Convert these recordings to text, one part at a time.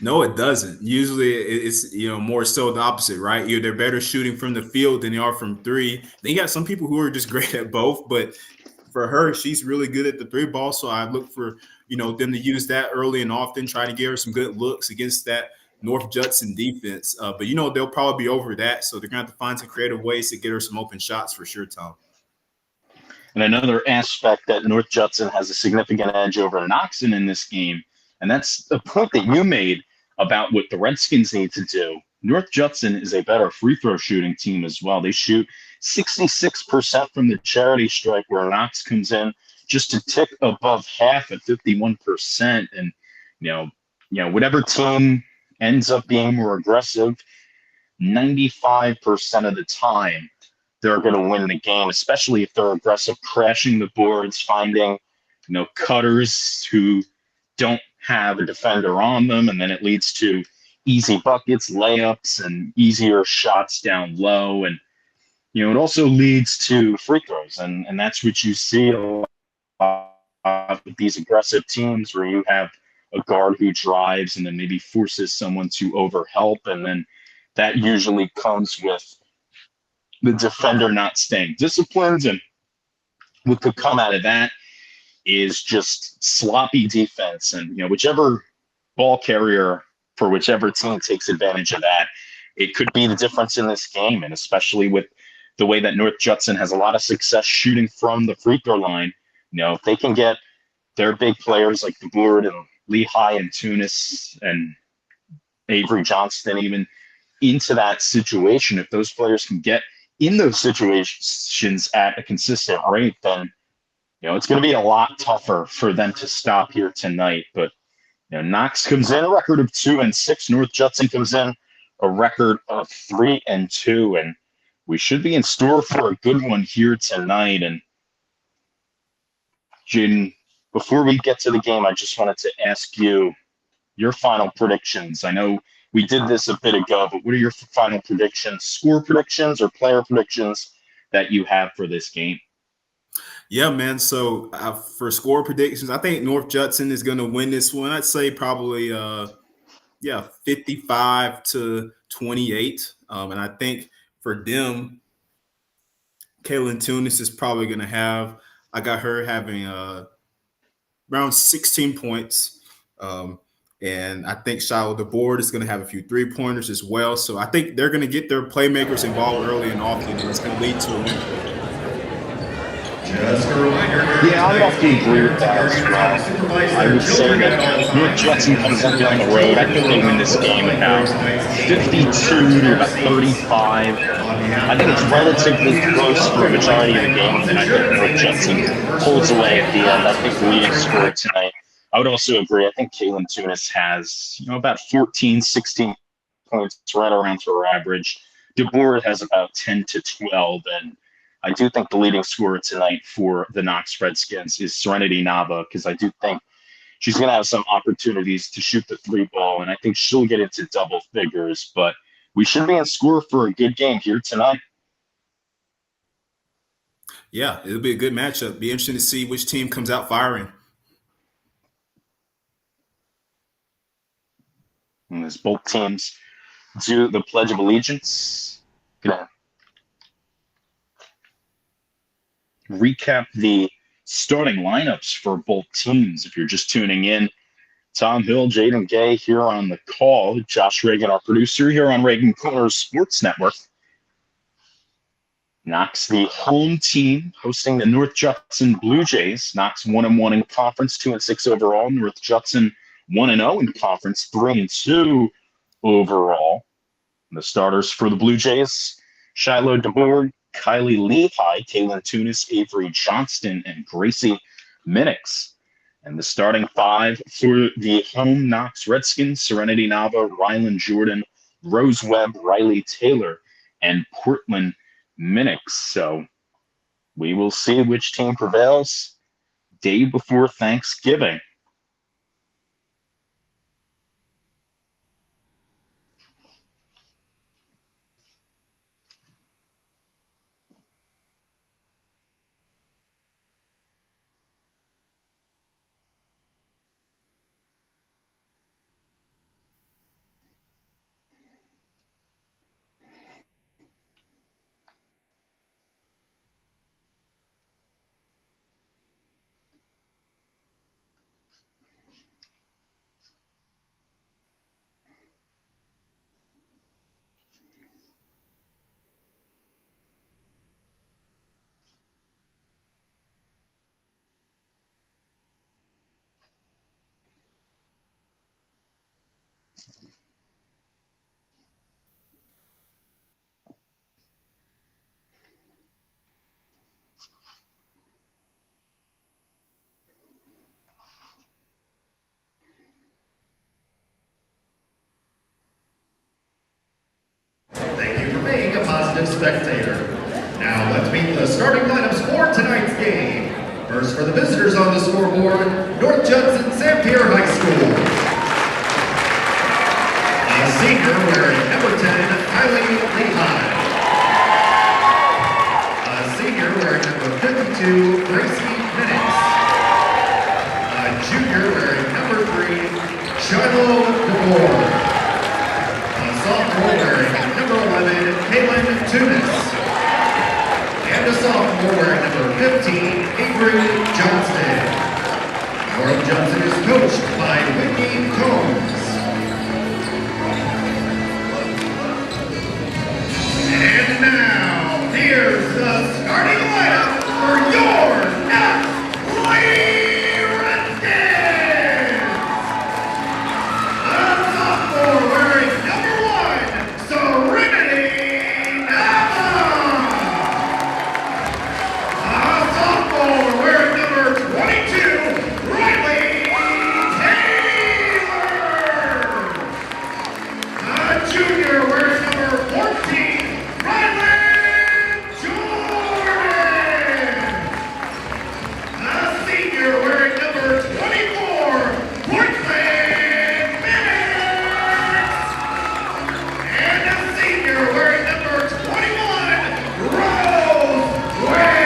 No, it doesn't. Usually, it's more so the opposite, right? They're better shooting from the field than they are from three. Then you got some people who are just great at both, but for her, she's really good at the three ball. So I look for them to use that early and often, try to give her some good looks against that North Judson defense. But they'll probably be over that, so they're gonna have to find some creative ways to get her some open shots for sure, Tom. And another aspect that North Judson has a significant edge over Knoxon in this game, and that's the point that you made about what the Redskins need to do. North Judson is a better free throw shooting team as well. They shoot 66% from the charity stripe, where Knox comes in just a tick above half at 51%. And you know, whatever team ends up being more aggressive, 95% of the time they're going to win the game, especially if they're aggressive, crashing the boards, finding, cutters who don't have a defender on them, and then it leads to easy buckets, layups, and easier shots down low. And, it also leads to free throws, and that's what you see a lot with these aggressive teams where you have a guard who drives and then maybe forces someone to overhelp, and then that usually comes with the defender not staying disciplined. And what could come out of that is just sloppy defense. And, whichever ball carrier for whichever team takes advantage of that, it could be the difference in this game. And especially with the way that North Judson has a lot of success shooting from the free throw line, if they can get their big players like DeBoer and Lehigh and Tunis and Avery Johnston even into that situation, if those players can get in those situations at a consistent rate, then it's going to be a lot tougher for them to stop here tonight. But Knox comes in a record of 2-6. North Judson comes in a record of 3-2, and we should be in store for a good one here tonight. And Jaydon, before we get to the game, I just wanted to ask you your final predictions. I know we did this a bit ago, but what are your final predictions, score predictions or player predictions that you have for this game? Yeah, man. So for score predictions, I think North Judson is going to win this one. I'd say probably 55-28. And I think for them, Kaylin Tunis is probably going to have. I got her having around 16 points. And I think Shiloh DeBoard is going to have a few 3-pointers as well. So I think they're going to get their playmakers involved early and often, and it's going to lead to a win for them. Yeah, I would have to agree with that as well. I would say that North Judson comes up on the road. I think they win this game about 52 to about 35. I think it's relatively close for a majority of the game, and then I think North Judson pulls away at the end. I think the leading scorer tonight, I would also agree. I think Kaylin Tunis has, about 14, 16 points, right around her average. DeBoer has about 10 to 12, and I do think the leading scorer tonight for the Knox Redskins is Serenity Nava, because I do think she's going to have some opportunities to shoot the three ball, and I think she'll get into double figures. But we should be in score for a good game here tonight. Yeah, it'll be a good matchup. Be interesting to see which team comes out firing. And as both teams do the Pledge of Allegiance, gonna recap the starting lineups for both teams. If you're just tuning in, Tom Hill, Jaydon Gay here on the call. Josh Regan, our producer, here on Regan Corners Sports Network. Knox, the home team, hosting the North Judson Blue Jays. Knox 1-1 in conference, 2-6 overall. North Judson 1-0 in conference, 3-2 overall. And the starters for the Blue Jays: Shiloh DeBoer, Kylie Lehigh, Kaylin Tunis, Avery Johnston, and Gracie Minix. And the starting five for the home Knox Redskins: Serenity Nava, Rylan Jordan, Rose Webb, Riley Taylor, and Portland Minix. So we will see which team prevails day before Thanksgiving. positive spectator. Now let's meet the starting lineups for tonight's game. First for the visitors on the scoreboard, North Judson St. Pierre High School. A senior wearing number 10, Kylie Lehigh. A senior wearing number 52, Gracie Minix. A junior wearing number 3, Shiloh DeBoer. A sophomore wearing number 11, Kaylin Tunis. And a sophomore wearing number 15, Avery Johnston. North Judson is coached by Whitney Combs. And now, here's the starting lineup for your Knox Lady Redskins. A sophomore wearing number 1, Serenity Nava. A sophomore wearing number 22, Riley Taylor. A junior wearing number 14, Rylan Jordan. A senior wearing number 24, Portland Minix. And a senior wearing number 21, Rose Webb.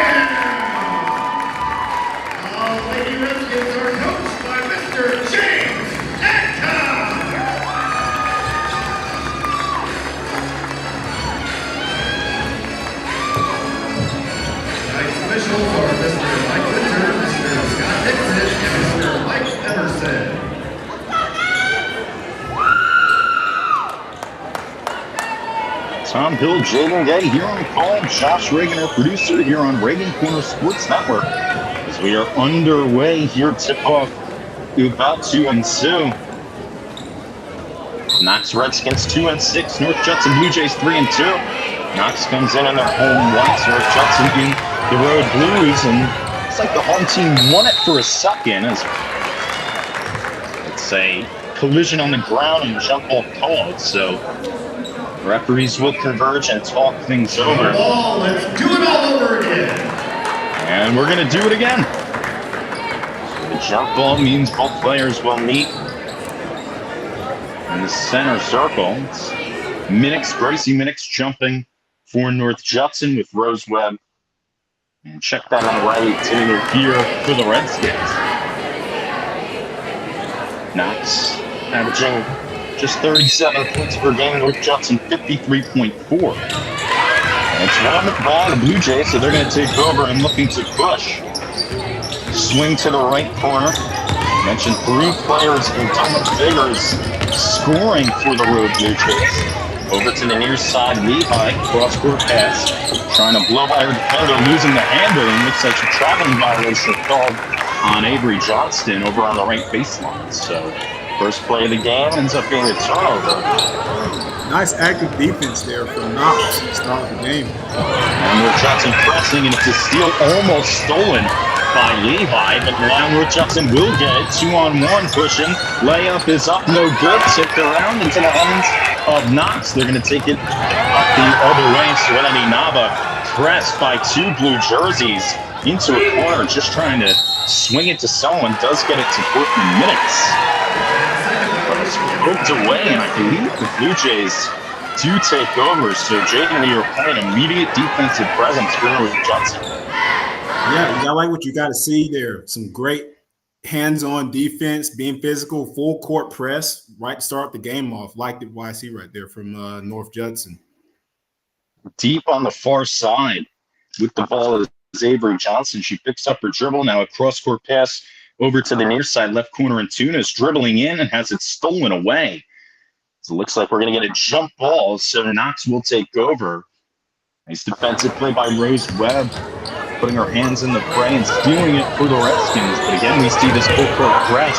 All Lady Redskins are coached by Mr. James Adcock. Tonight's officials are Mr. Mike Winter, Mr. Scott Dixon, and Mr. Mike Emerson. Tom Hill, Jaydon Gay here on call. Josh Regan, our producer, here on Regan Corner Sports Network. As we are underway here, tip-off about 2-2. Knox Redskins 2-6, North Judson Blue Jays 3-2. Knox comes in their home whites, North Judson in the road blues, and it's like the home team won it for a second as it's a collision on the ground and jump ball called. So referees will converge and talk things over. Ball, let's do it all over again. And we're going to do it again. The jump ball means both players will meet in the center circle. It's Minix, Gracie Minix jumping for North Judson with Rose Webb. And check that on the right, Taylor here for the Redskins. Knox averaging just 37 points per game. North Judson 53.4. And it's one by the Blue Jays, so they're going to take over and looking to push. Swing to the right corner. Mentioned 3 players in double figures scoring for the road Blue Jays. Over to the near side, Lehigh, cross-court pass. Trying to blow by her defender, losing the handle, and looks like a traveling violation called on Avery Johnston over on the right baseline. So, first play of the game ends up being a turnover. Nice active defense there from Knox to start the game. And North Judson pressing, and it's a steal almost stolen by Lehigh, but now North Judson will get it. 2-on-1 pushing. Layup is up, no good. Tipped around into the hands of Knox. They're going to take it up the other way. Serenity Nava pressed by 2 blue jerseys into a corner, just trying to swing it to someone. Does get it to Portland Minix. But it's poked away, and I believe the Blue Jays do take over. So Jaydon, you're playing immediate defensive presence for North Judson. Yeah, I like what you got to see there. Some great hands-on defense, being physical, full court press, right to start the game off. Liked it, YC right there from North Judson. Deep on the far side with the ball is Avery Johnson. She picks up her dribble. Now a cross-court pass over to the near side left corner, and Tunis dribbling in and has it stolen away. So it looks like we're going to get a jump ball, so Knox will take over. Nice defensive play by Rose Webb, putting her hands in the fray and stealing it for the Redskins. But again, we see this full court press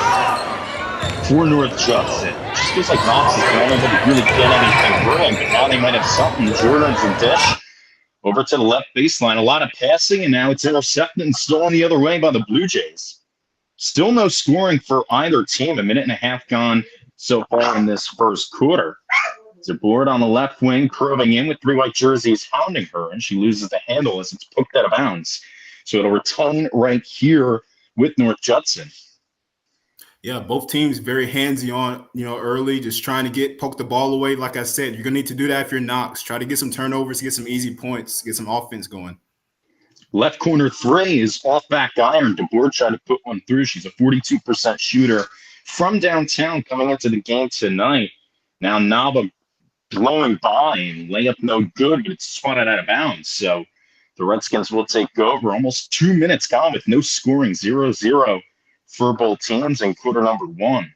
for North Judson. It just feels like Knox is not able to really get anything going, but now they might have something. Jordan's a dish over to the left baseline. A lot of passing, and now it's intercepted and stolen the other way by the Blue Jays. Still no scoring for either team. 1.5 minutes gone so far in this first quarter. DeBoard on the left wing, curving in with 3 white jerseys, hounding her, and she loses the handle as it's poked out of bounds. So it'll return right here with North Judson. Yeah, both teams very handsy on, early, just trying to poke the ball away. Like I said, you're going to need to do that if you're Knox. Try to get some turnovers, get some easy points, get some offense going. Left corner 3 is off back iron. DeBoard tried to put one through. She's a 42% shooter from downtown coming into the game tonight. Now Nava blowing by and layup no good, but it's swatted out of bounds. So the Redskins will take over. Almost 2 minutes gone with no scoring, 0-0 for both teams in quarter number 1.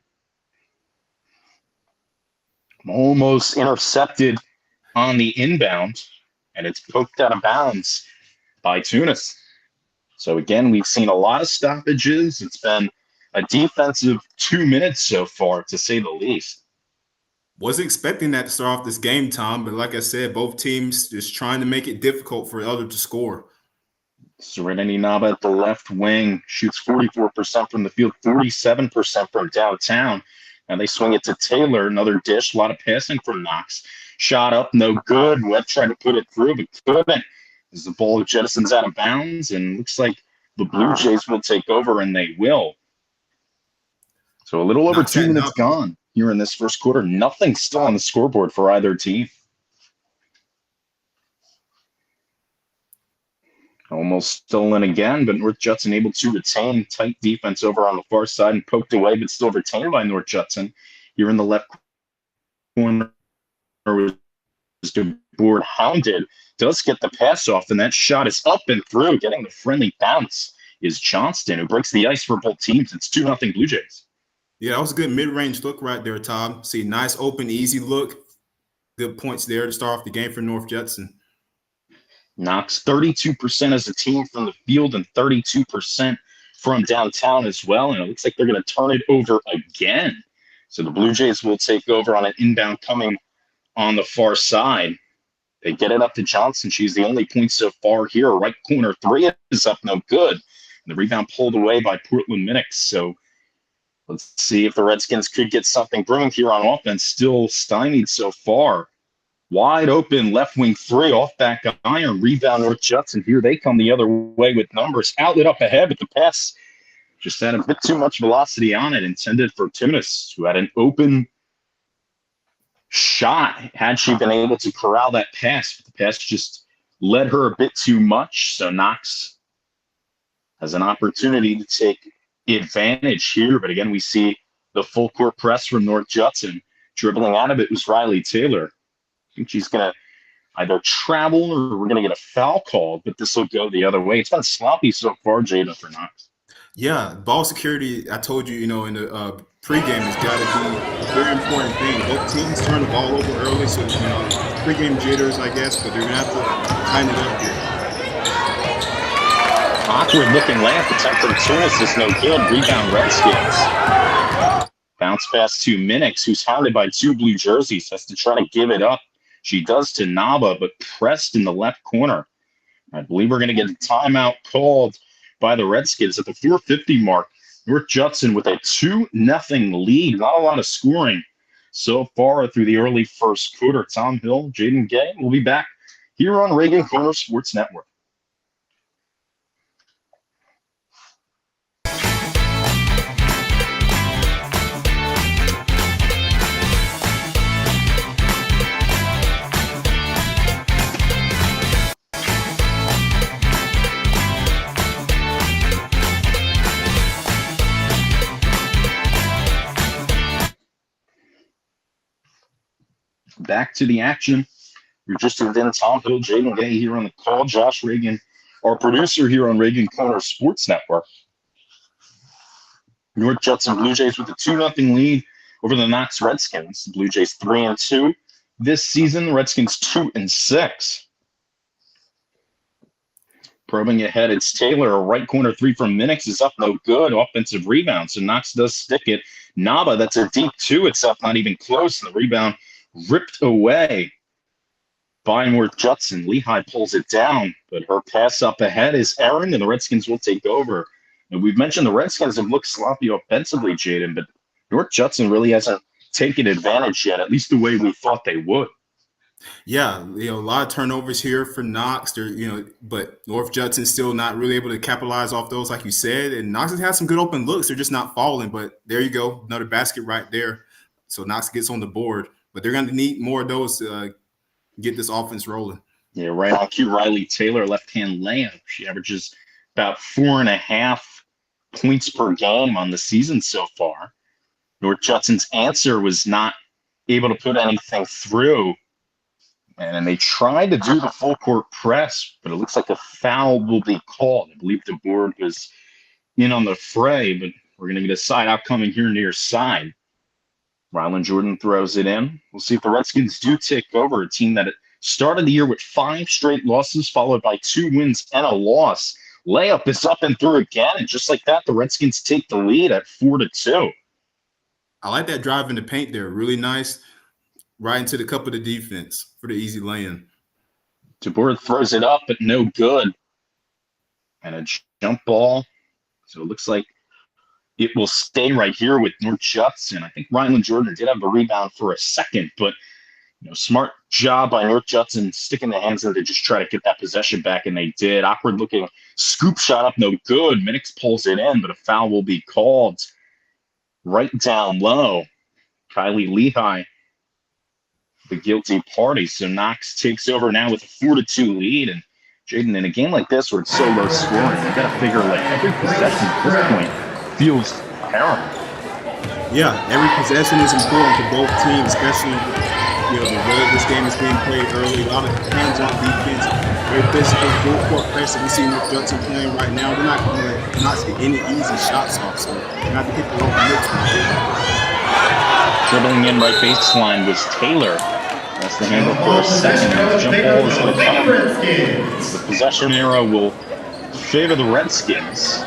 Almost intercepted on the inbound, and it's poked out of bounds by Tunis. So again, we've seen a lot of stoppages. It's been a defensive 2 minutes so far, to say the least. Wasn't expecting that to start off this game, Tom, but like I said, both teams just trying to make it difficult for the other to score. Serenity Nava at the left wing shoots 44% from the field, 47% from downtown. And they swing it to Taylor, another dish, a lot of passing from Knox. Shot up, no good. Webb tried to put it through, but couldn't. As the ball jettisons out of bounds, and looks like the Blue Jays will take over, and they will. So a little over 2 minutes gone here in this first quarter. Nothing still on the scoreboard for either team. Almost stolen again, but North Judson able to retain tight defense over on the far side and poked away, but still retained by North Judson. Here in the left corner was DeBoard hounded. Does get the pass off, and that shot is up and through. Getting the friendly bounce is Johnston, who breaks the ice for both teams. It's 2-0 Blue Jays. Yeah, that was a good mid-range look right there, Tom. See, nice, open, easy look. Good points there to start off the game for North Judson. Knox 32% as a team from the field and 32% from downtown as well. And it looks like they're going to turn it over again. So the Blue Jays will take over on an inbound coming on the far side. They get it up to Johnson. She's the only point so far here. Right corner 3 is up, no good. And the rebound pulled away by Portland Minix. So let's see if the Redskins could get something brewing here on offense. Still stymied so far. Wide open left wing 3 off back iron. Rebound North Judson. Here they come the other way with numbers. Outlet up ahead, but the pass just had a bit too much velocity on it. Intended for Tunis, who had an open shot had she been able to corral that pass. But the pass just led her a bit too much. So Knox has an opportunity to take advantage here. But again, we see the full court press from North Judson. Dribbling out of it was Riley Taylor. I think she's going to either travel or we're going to get a foul called, but this will go the other way. It's been sloppy so far, Jaydon, for Knox. Yeah, ball security, I told you, in the pregame has got to be a very important thing. Both teams turn the ball over early, so, pregame jitters, I guess, but they're going to have to tighten it up here. Awkward looking layup attempt from Tunis is no good. Rebound Redskins. Bounce pass to Minix, who's hounded by 2 blue jerseys, has to try to give it up. She does to Nava, but pressed in the left corner. I believe we're going to get a timeout called by the Redskins at the 4:50 mark. North Judson with a 2-0 lead. Not a lot of scoring so far through the early first quarter. Tom Hill, Jaydon Gay will be back here on Regan Corner Sports Network. Back to the action. You're just within Tom Hill, Jaydon Gay here on the call. Josh Regan, our producer here on Regan Corner Sports Network. North Judson Blue Jays with a 2-0 lead over the Knox Redskins. The Blue Jays 3-2 this season. The Redskins 2-6. Probing ahead, it's Taylor. A right corner 3 from Minix is up, no good. Offensive rebound, so Knox does stick it. Nava, that's a deep 2. It's up, not even close. And the rebound ripped away by North Judson. Lehigh pulls it down, but her pass up ahead is Aaron, and the Redskins will take over. And we've mentioned the Redskins have looked sloppy offensively, Jaydon, but North Judson really hasn't taken advantage yet, at least the way we thought they would. Yeah, a lot of turnovers here for Knox. There, but North Judson's still not really able to capitalize off those, like you said. And Knox has had some good open looks. They're just not falling. But there you go, another basket right there. So Knox gets on the board. But they're going to need more of those to get this offense rolling. Yeah, right on cue. Riley Taylor, left-hand layup. She averages about 4.5 points per game on the season so far. North Judson's answer was not able to put anything through. And they tried to do the full court press, but it looks like a foul will be called. I believe the board was in on the fray, but we're going to get a side out coming here near side. Rylan Jordan throws it in. We'll see if the Redskins do take over, a team that started the year with 5 straight losses, followed by 2 wins and a loss. Layup is up and through again, and just like that, the Redskins take the lead at 4-2. I like that drive in the paint there. Really nice. Right into the cup of the defense for the easy lay-in. DeBoer throws it up, but no good. And a jump ball. So it looks like it will stay right here with North Judson. I think Rylan Jordan did have a rebound for a second, but smart job by North Judson sticking the hands in to just try to get that possession back, and they did. Awkward looking scoop shot up, no good. Minix pulls it in, but a foul will be called right down low. Kylie Lehigh, the guilty party. So Knox takes over now with a 4-2 lead. And Jaydon, in a game like this where it's so low scoring, you got to figure like every possession at this point feels paramount. Yeah, every possession is important to both teams, especially the way this game is being played early. A lot of hands-on defense, very physical, full court press that we see North Judson playing right now. They're not going to not get any easy shots off, so they have to hit the open looks. Dribbling in right baseline was Taylor. That's the handle for a second. The jump ball is going to come. The possession era will favor the Redskins.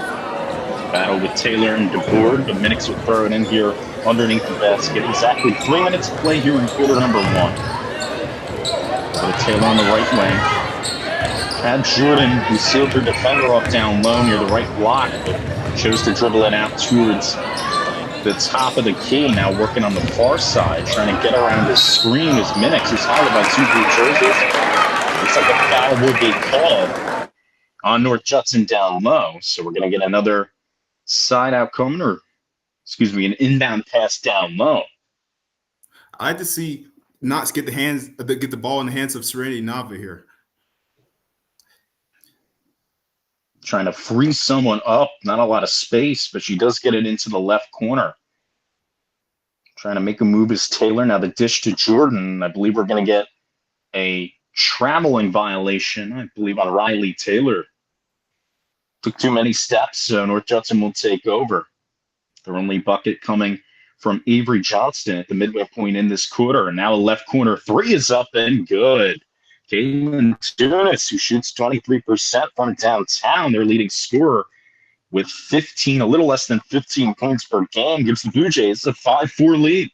Battle with Taylor and DeBoer, but Minix will throw it in here underneath the basket. Exactly 3 minutes to play here in quarter number 1. So Taylor on the right wing. Had Jordan, who sealed her defender off down low near the right block, but chose to dribble it out towards the top of the key. Now working on the far side, trying to get around the screen as Minix is followed by 2 blue jerseys. Looks like a foul will be called on North Judson down low. So we're going to get another side out coming, or an inbound pass down low. I like to see Knox get the ball in the hands of Serenity Nava here. Trying to free someone up, not a lot of space, but she does get it into the left corner. Trying to make a move is Taylor. Now the dish to Jordan. I believe we're going to get a traveling violation, I believe, on Riley Taylor. Took too many steps, so North Judson will take over. Their only bucket coming from Avery Johnston at the midway point in this quarter. And now a left corner 3 is up and good. Kaylin Tunis, who shoots 23% from downtown, their leading scorer with 15, a little less than 15 points per game, gives the Blue Jays a 5-4 lead.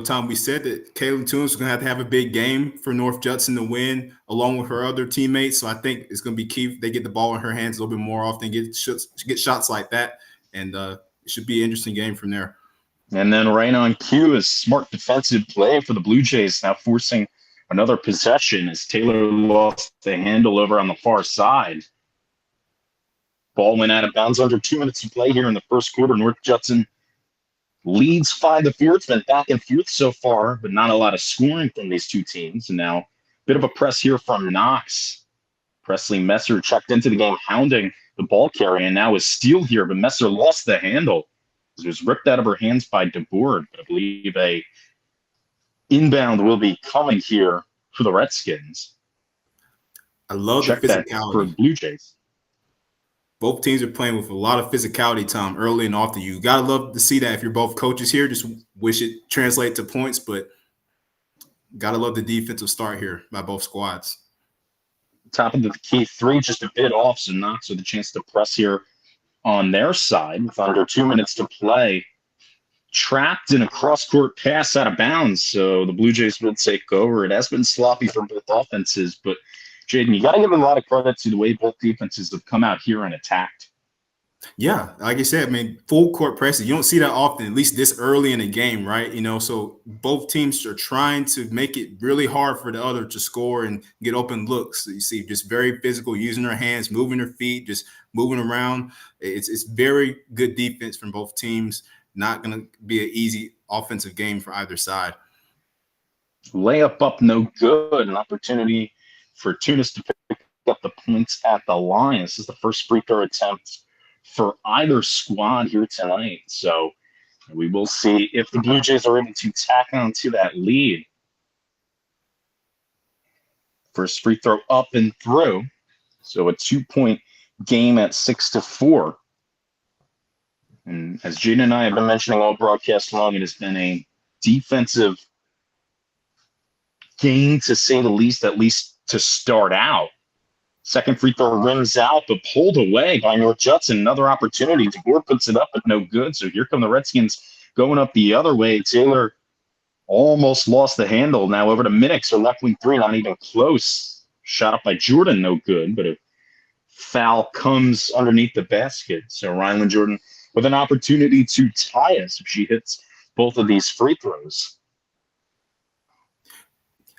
Tom, we said that Kaylin Tunis was going to have a big game for North Judson to win, along with her other teammates. So I think it's going to be key if they get the ball in her hands a little bit more often, get shots like that, and it should be an interesting game from there. And then right on cue is smart defensive play for the Blue Jays, now forcing another possession as Taylor lost the handle over on the far side. Ball went out of bounds under 2 minutes to play here in the first quarter. North Judson leads 5-4. It's been back and forth so far, but not a lot of scoring from these two teams. And now a bit of a press here from Knox. Presley Messer checked into the game, hounding the ball carrier, and now is steal here, but Messer lost the handle. It was ripped out of her hands by DeBoer, but I believe a inbound will be coming here for the Redskins. I love Check the that physicality for Blue Jays. Both teams are playing with a lot of physicality, Tom, early and often. You got to love to see that if you're both coaches here. Just wish it translate to points, but got to love the defensive start here by both squads. Top of the key 3, just a bit off, so Knox with a chance to press here on their side with under 2 minutes to play. Trapped in a cross-court pass out of bounds, so the Blue Jays will take over. It has been sloppy for both offenses, but Jaydon, you got to give a lot of credit to the way both defenses have come out here and attacked. Yeah, like I said, I mean, full court pressing. You don't see that often, at least this early in the game, right? So both teams are trying to make it really hard for the other to score and get open looks. So you see, just very physical, using their hands, moving their feet, just moving around. It's very good defense from both teams. Not going to be an easy offensive game for either side. Layup up, no good. An opportunity for Tunis to pick up the points at the line. This is the first free throw attempt for either squad here tonight. So we will see if the Blue Jays are able to tack on to that lead. First free throw up and through. So a 2-point game at 6-4. And as Jaydon and I have been mentioning all broadcast long, it has been a defensive game, to say the least, at least to start out. Second free throw rims out, but pulled away by North Judson. Another opportunity. DeBoer puts it up, but no good. So here come the Redskins going up the other way. Taylor almost lost the handle. Now over to Minix, or left wing three, not even close. Shot up by Jordan, no good, but a foul comes underneath the basket. So Rylan Jordan with an opportunity to tie us if she hits both of these free throws.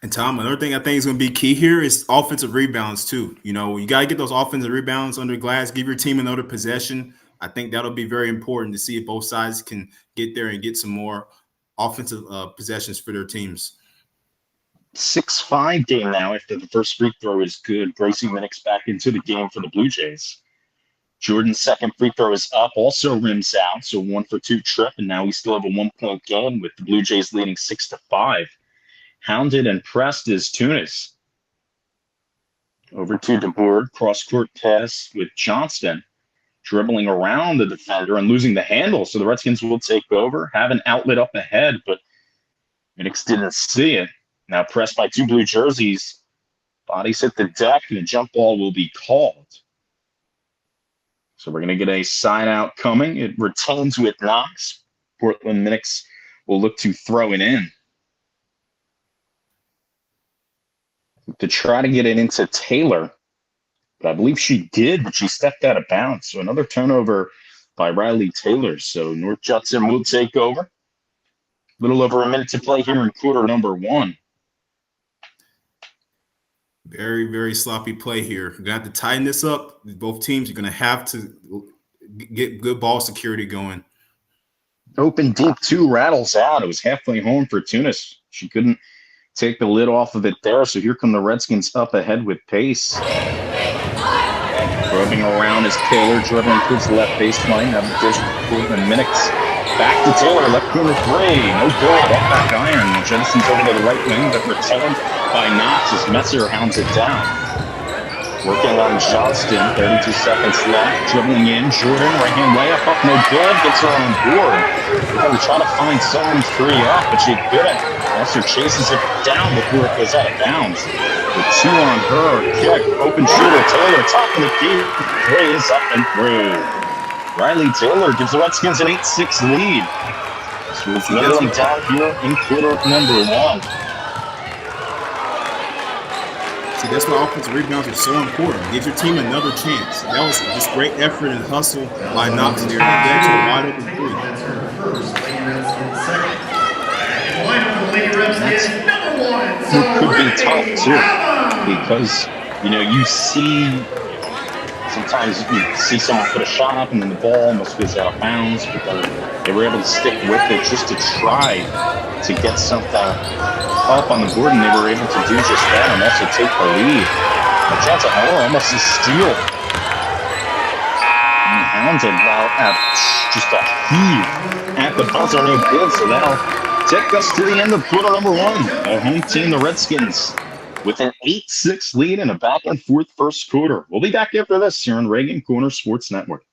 And Tom, another thing I think is going to be key here is offensive rebounds too. You got to get those offensive rebounds under glass, give your team another possession. I think that'll be very important to see if both sides can get there and get some more offensive possessions for their teams. 6-5 game now after the first free throw is good. Gracie Minix back into the game for the Blue Jays. Jordan's second free throw is up, also rims out, so 1-for-2 trip, and now we still have a 1-point game with the Blue Jays leading 6-5. Hounded and pressed is Tunis. Over to DeBoer, cross-court pass with Johnston, dribbling around the defender and losing the handle, so the Redskins will take over. Have an outlet up ahead, but Minix didn't see it. Now pressed by two blue jerseys. Bodies hit the deck, and a jump ball will be called. So we're going to get a side out coming. It returns with Knox. Portland Minix will look to throw it in. To try to get it into Taylor. But I believe she did, but she stepped out of bounds. So another turnover by Riley Taylor. So North Judson will take over. A little over a minute to play here in quarter number one. Very, very sloppy play here. You're going to have to tighten this up. Both teams are going to have to get good ball security going. Open deep two, rattles out. It was halfway home for Tunis. She couldn't take the lid off of it there. So here come the Redskins up ahead with pace. Rubbing around as Taylor dribbling towards the left baseline. Now the dish Portland Minix. Back to Taylor, left corner three. No good. Off back iron. Jensen's over to the right wing, but returned by Knox as Messer hounds it down. Working on Johnston. 32 seconds left. Dribbling in. Jordan, right hand layup up. No good. Gets her on board. We're trying to find someone free up, but she couldn't. Also chases it down before it goes out of bounds. With two on her. Kick. Open shooter. Taylor, top of the key. Three is up and through. Riley Taylor gives the Redskins an 8-6 lead. So it's leveling down here in quarter number one. See, that's why offensive rebounds are so important. Give your team another chance. That was just great effort and hustle by Knox there. That's a wide open three. That's her first. Lady Redskins second. And the lineup for the Lady Redskins, number one. It could be tough too, because you see. Sometimes you see someone put a shot up and then the ball almost goes out of bounds, but then they were able to stick with it just to try to get something up on the board, and they were able to do just that and also take the lead. A chance at almost a steal. And Hounded now at just a heave at the buzzer, no good, so that'll take us to the end of quarter number one. Our home team, the Redskins, with an 8-6 lead and a back-and-forth first quarter. We'll be back after this here on Regan Corner Sports Network.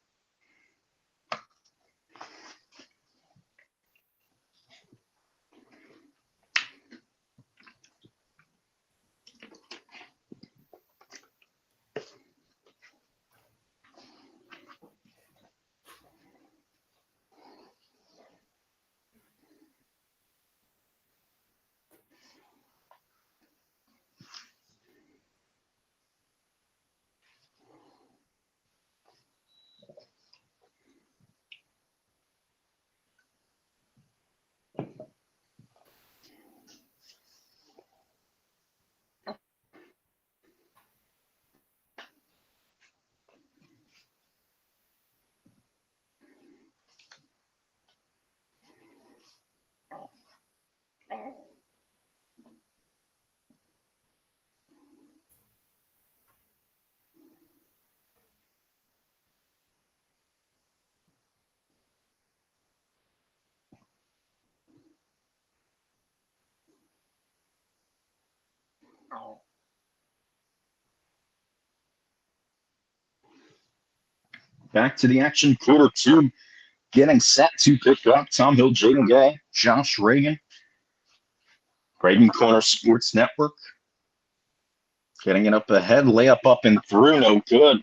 Back to the action, quarter two, getting set to pick up. Tom Hill, Jaydon Gay, Josh Regan, Regan Corner Sports Network. Getting it up ahead, layup up and through, no good.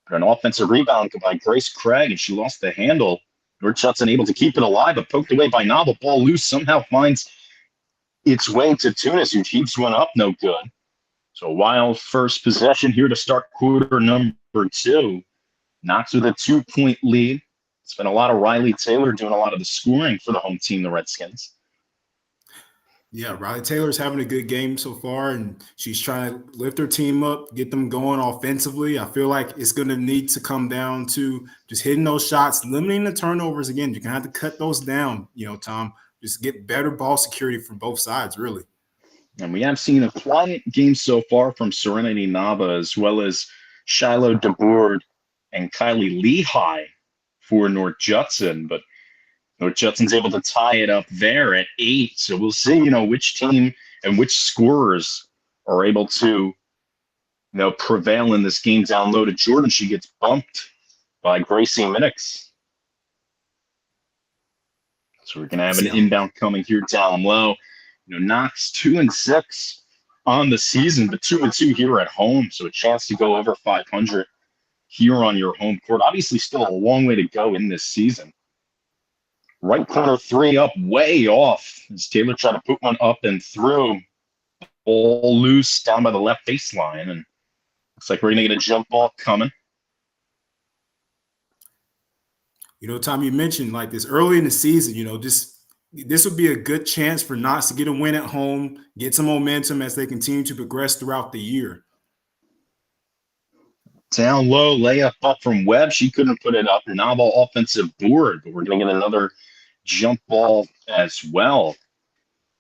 But an offensive rebound by Grace Craig, and she lost the handle. North Judson able to keep it alive, but poked away by Novel. Ball loose, somehow finds its way to Tunis, who keeps one up, no good. So a wild first possession here to start quarter number two. Knox with a 2-point lead. It's been a lot of Riley Taylor doing a lot of the scoring for the home team, the Redskins. Yeah, Riley Taylor's having a good game so far, and she's trying to lift her team up, get them going offensively. I feel like it's going to need to come down to just hitting those shots, limiting the turnovers again. You're going to have to cut those down, Tom. Just get better ball security from both sides, really. And we have seen a quiet game so far from Serenity Nava, as well as Shiloh DeBoard and Kylie Lehigh for North Judson. But North Judson's able to tie it up there at 8. So we'll see, which team and which scorers are able to, prevail in this game. Down low to Jordan. She gets bumped by Gracie Minix. So we're going to have an inbound coming here down low. Knox 2-6 on the season, but 2-2 here at home. So a chance to go over 500 here on your home court. Obviously still a long way to go in this season. Right corner three up, way off. As Taylor tried to put one up and through. Ball loose down by the left baseline. And looks like we're going to get a jump ball coming. Tom, you mentioned like this early in the season, this would be a good chance for Knox to get a win at home, get some momentum as they continue to progress throughout the year. Down low, layup up from Webb. She couldn't put it up. Novel offensive board, but we're going to get another jump ball as well.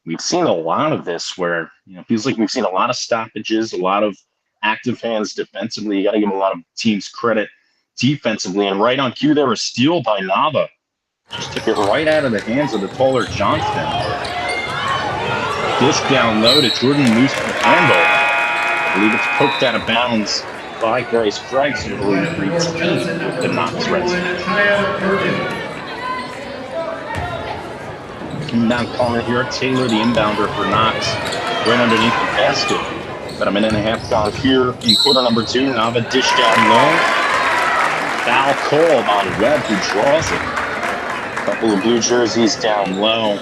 We've seen a lot of this where, it feels like we've seen a lot of stoppages, a lot of active hands defensively. You got to give a lot of teams credit defensively. And right on cue there, a steal by Nava. Just took it right out of the hands of the taller Johnston. Dish down low to Jordan, loose the handle. I believe it's poked out of bounds by Grace Craig, so we'll retain with the Knox Redskins. Inbound corner here, Taylor, the inbounder for Knox, right underneath the basket. About a minute and a half gone here in quarter number two. Nava dish down low. Foul called on Webb, who draws it. A couple of blue jerseys down low.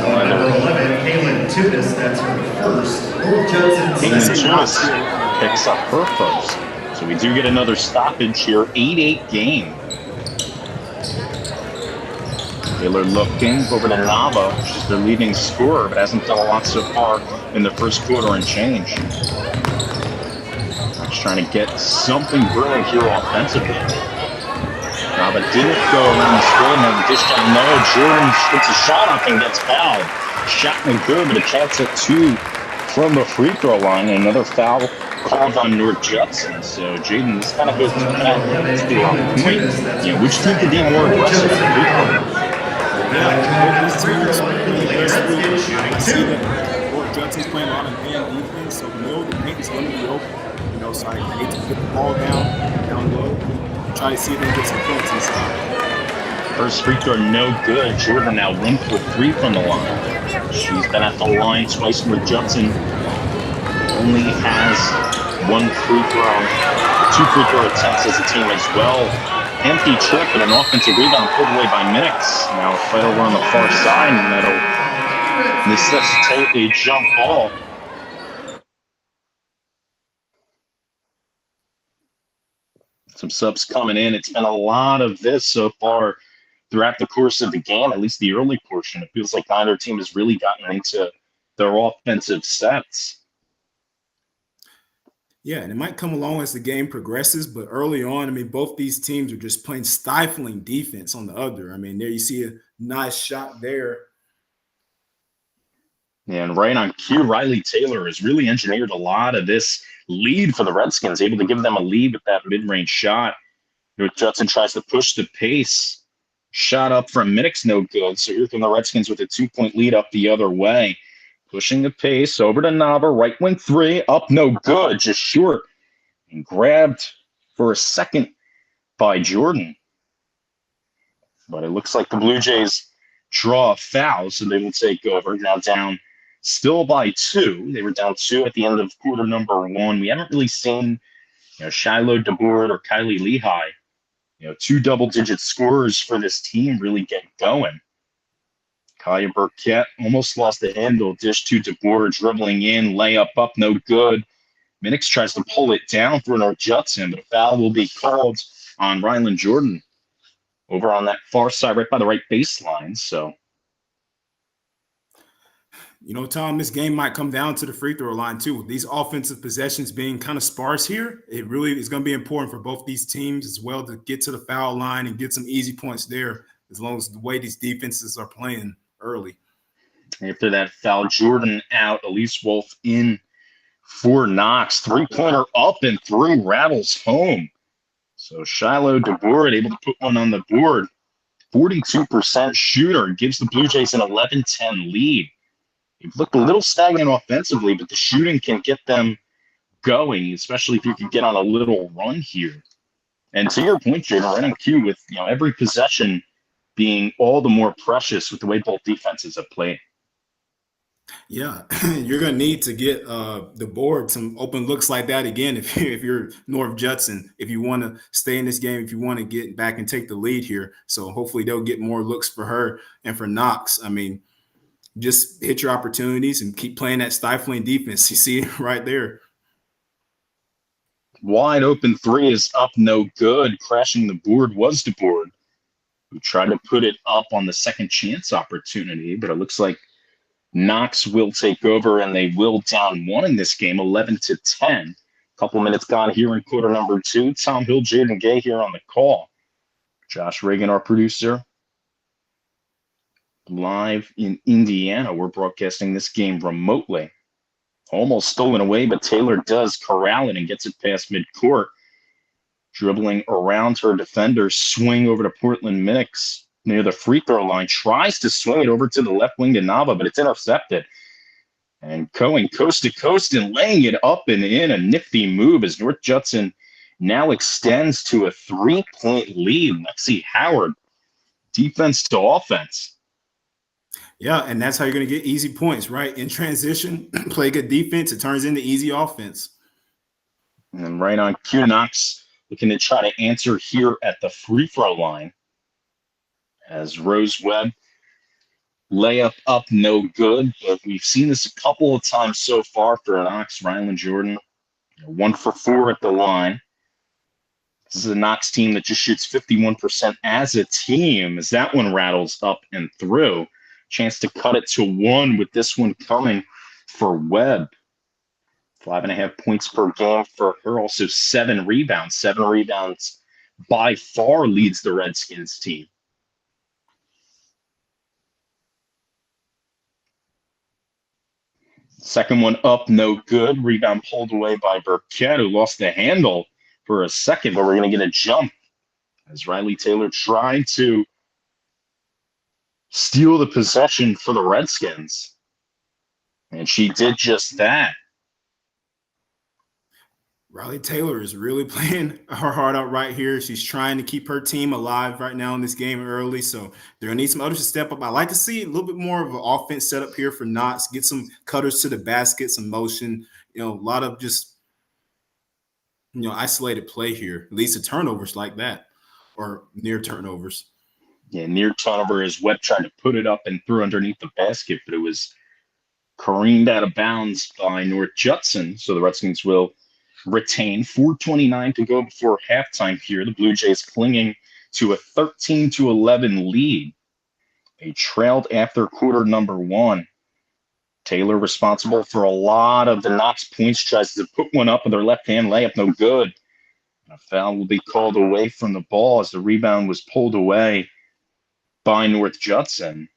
Number 11, Kaylin Tunis, that's her first. Kaylin Tunis picks up her first. So we do get another stoppage here. 8-8 game. Taylor looking over to Nava. She's their leading scorer, but hasn't done a lot so far in the first quarter and change. Just trying to get something brewing here offensively. Nava didn't go around the screen and dish down low. Jordan puts a shot up and gets fouled. Shot no good, but a chance at 2 from the free throw line. And another foul called on North Judson. So Jaydon, this kind of goes to our point. Which team could be more aggressive at the free throw? I see that North Judson's playing a lot of man defense, so the middle of the paint is going to be open. So I hate to get the ball down low, try to see if they can get some points inside. First free throw, no good. Jordan now 1 for 3 from the line. She's been at the line twice. North Judson only has 1 free throw, 2 free throw attempts as a team as well. Empty trip and an offensive rebound pulled away by Minix. Now a fight over on the far side, and that'll necessitate a jump ball. Some subs coming in. It's been a lot of this so far throughout the course of the game, at least the early portion. It feels like neither team has really gotten into their offensive sets. Yeah, and it might come along as the game progresses, but early on, both these teams are just playing stifling defense on the other. There you see a nice shot there. And right on cue, Riley Taylor has really engineered a lot of this lead for the Redskins, able to give them a lead with that mid-range shot. North Judson tries to push the pace. Shot up from Minix, no good. So here come the Redskins with a 2-point lead up the other way. pushing the pace over to Nava, right wing three, up no good, just short, and grabbed for a second by Jordan. But it looks like the Blue Jays draw a foul, so they will take over. Now down still by 2. They were down 2 at the end of quarter number 1. We haven't really seen, Shiloh DeBoard or Kylie Lehigh, 2 double-digit scorers for this team really get going. Kaya Burkett almost lost the handle. Dish to DeBoer, dribbling in, layup up, no good. Minix tries to pull it down for North Judson, but a foul will be called on Rylan Jordan over on that far side, right by the right baseline. So, Tom, this game might come down to the free throw line too. These offensive possessions being kind of sparse here, it really is going to be important for both these teams as well to get to the foul line and get some easy points there, as long as the way these defenses are playing early. After that foul, Jordan out, Elise Wolf in for Knox. 3-pointer up and through, rattles home. So Shiloh DeBoer able to put one on the board. 42% shooter, gives the Blue Jays an 11-10 lead. They've looked a little stagnant offensively, but the shooting can get them going, especially if you can get on a little run here. And to your point, Jaydon, right on cue with every possession being all the more precious with the way both defenses have played. Yeah, you're going to need to get the board some open looks like that again if you're North Judson, if you want to stay in this game, if you want to get back and take the lead here. So hopefully they'll get more looks for her and for Knox. I mean, just hit your opportunities and keep playing that stifling defense. You see it right there. Wide open 3 is up, no good. Crashing the board was DeBoer, who tried to put it up on the second chance opportunity, but it looks like Knox will take over, and they will down 1 in this game, 11-10. Couple minutes gone here in quarter number 2. Tom Hill, Jaydon Gay here on the call. Josh Regan, our producer. Live in Indiana, we're broadcasting this game remotely. Almost stolen away, but Taylor does corral it and gets it past midcourt. Dribbling around her defender, swing over to Portland Minix near the free throw line, tries to swing it over to the left wing to Nava, but it's intercepted. And Cohen coast to coast and laying it up and in, a nifty move as North Judson now extends to a 3-point lead. Lexi Howard, defense to offense. Yeah, and that's how you're going to get easy points, right? In transition, play good defense, it turns into easy offense. And then right on cue, Knox looking to try to answer here at the free throw line. As Rose Webb, layup up, no good. But we've seen this a couple of times so far for Knox. Rylan Jordan, 1 for 4 at the line. This is a Knox team that just shoots 51% as a team, as that one rattles up and through. Chance to cut it to 1 with this one coming for Webb. 5.5 points per game for her. Also 7 rebounds. 7 rebounds by far leads the Redskins team. Second one up, no good. Rebound pulled away by Burkett, who lost the handle for a second, but we're going to get a jump as Riley Taylor tried to steal the possession for the Redskins. And she did just that. Riley Taylor is really playing her heart out right here. She's trying to keep her team alive right now in this game early. So they're going to need some others to step up. I like to see a little bit more of an offense set up here for Knox. Get some cutters to the basket, some motion. A lot of just, isolated play here. At least the turnovers like that or near turnovers. Yeah, near turnover as Webb tried to put it up and threw underneath the basket, but it was careened out of bounds by North Judson. So the Redskins will retain. 4:29 to go before halftime here. The Blue Jays clinging to a 13-11 lead. They trailed after quarter number 1. Taylor responsible for a lot of the Knox points, tries to put one up with her left hand layup, no good. A foul will be called away from the ball as the rebound was pulled away by North Judson.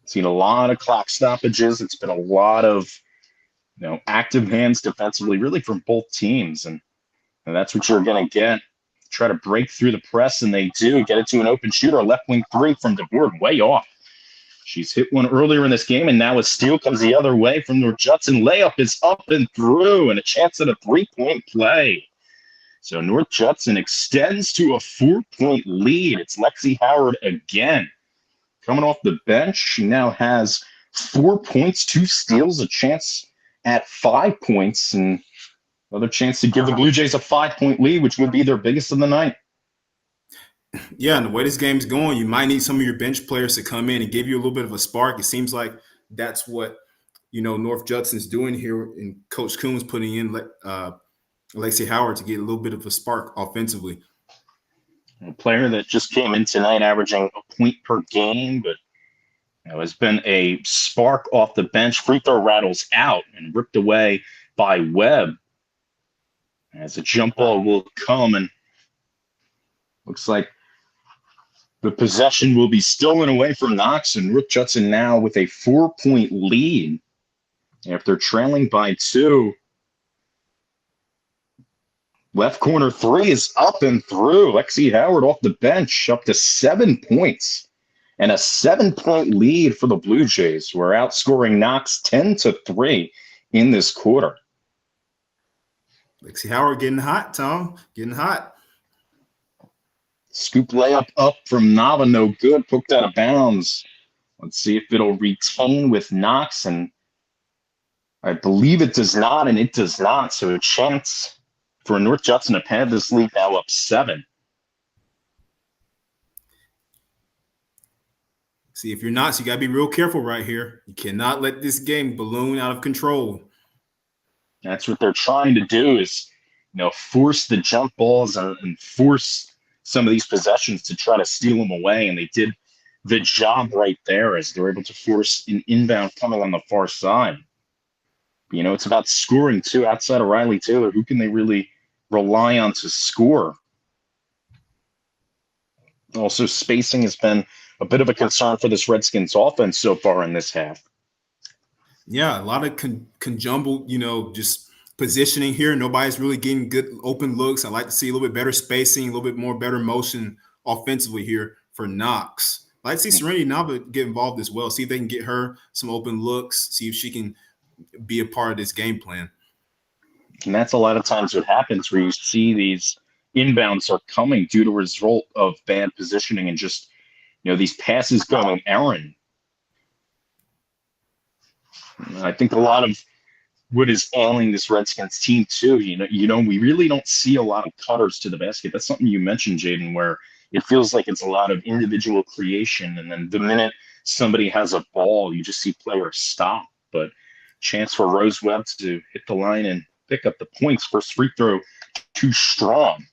Seen a lot of clock stoppages. It's been a lot of active hands defensively, really from both teams. And that's what you're going to get. Try to break through the press, and they do. Get it to an open shooter. Left wing 3 from DeBoer, way off. She's hit one earlier in this game, and now a steal comes the other way from North Judson. Layup is up and through, and a chance at a 3-point play. So North Judson extends to a 4-point lead. It's Lexi Howard again. Coming off the bench, she now has 4 points, 2 steals, a chance at 5 points, and another chance to give the Blue Jays a 5-point lead, which would be their biggest of the night. Yeah, and the way this game's going, you might need some of your bench players to come in and give you a little bit of a spark. It seems like that's what, North Judson's doing here, and Coach Coombs putting in Lexi Howard to get a little bit of a spark offensively. A player that just came in tonight averaging a point per game, but has been a spark off the bench. Free throw rattles out and ripped away by Webb. As a jump ball will come, and looks like the possession will be stolen away from Knox, and North Judson now with a 4-point lead after trailing by 2. Left corner 3 is up and through. Lexi Howard off the bench up to 7 points, and a 7-point lead for the Blue Jays, who are outscoring Knox 10-3 in this quarter. Lexi Howard getting hot, Tom. Getting hot. Scoop layup up from Nava, no good. Poked out of bounds. Let's see if it'll retain with Knox, and I believe it does not, and it does not. So a chance for North Judson to pad this lead, now up 7. See, if you're Knox, you got to be real careful right here. You cannot let this game balloon out of control. That's what they're trying to do, is force the jump balls and force some of these possessions to try to steal them away, and they did the job right there as they're able to force an inbound coming on the far side. It's about scoring too. Outside of Riley Taylor, who can they really rely on to score? Also, spacing has been a bit of a concern for this Redskins offense so far in this half. Yeah, a lot of conjumbled, just positioning here. Nobody's really getting good open looks. I like to see a little bit better spacing, a little bit more better motion offensively here for Knox. I like to see Serenity Nava get involved as well. See if they can get her some open looks, see if she can be a part of this game plan. And that's a lot of times what happens, where you see these inbounds are coming due to a result of bad positioning and just, these passes going errant. I think a lot of what is ailing this Redskins team too, we really don't see a lot of cutters to the basket. That's something you mentioned, Jaydon, where it feels like it's a lot of individual creation, and then the minute somebody has a ball, you just see players stop. But chance for Rose Webb to hit the line and pick up the points. First free throw too strong.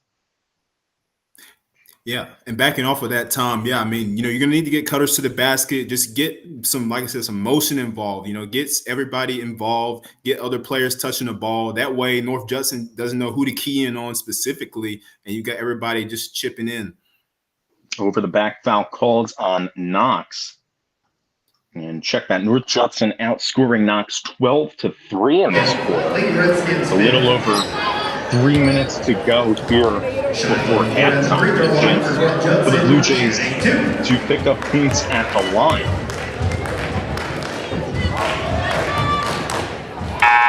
Yeah, and backing off of that, Tom, you're going to need to get cutters to the basket. Just get some, like I said, some motion involved. Gets everybody involved, get other players touching the ball. That way, North Judson doesn't know who to key in on specifically, and you got everybody just chipping in. Over the back foul called on Knox. And check that, North Judson outscoring Knox 12-3 in this quarter. A little over 3 minutes to go here before halftime. A chance for the Blue Jays to pick up points at the line.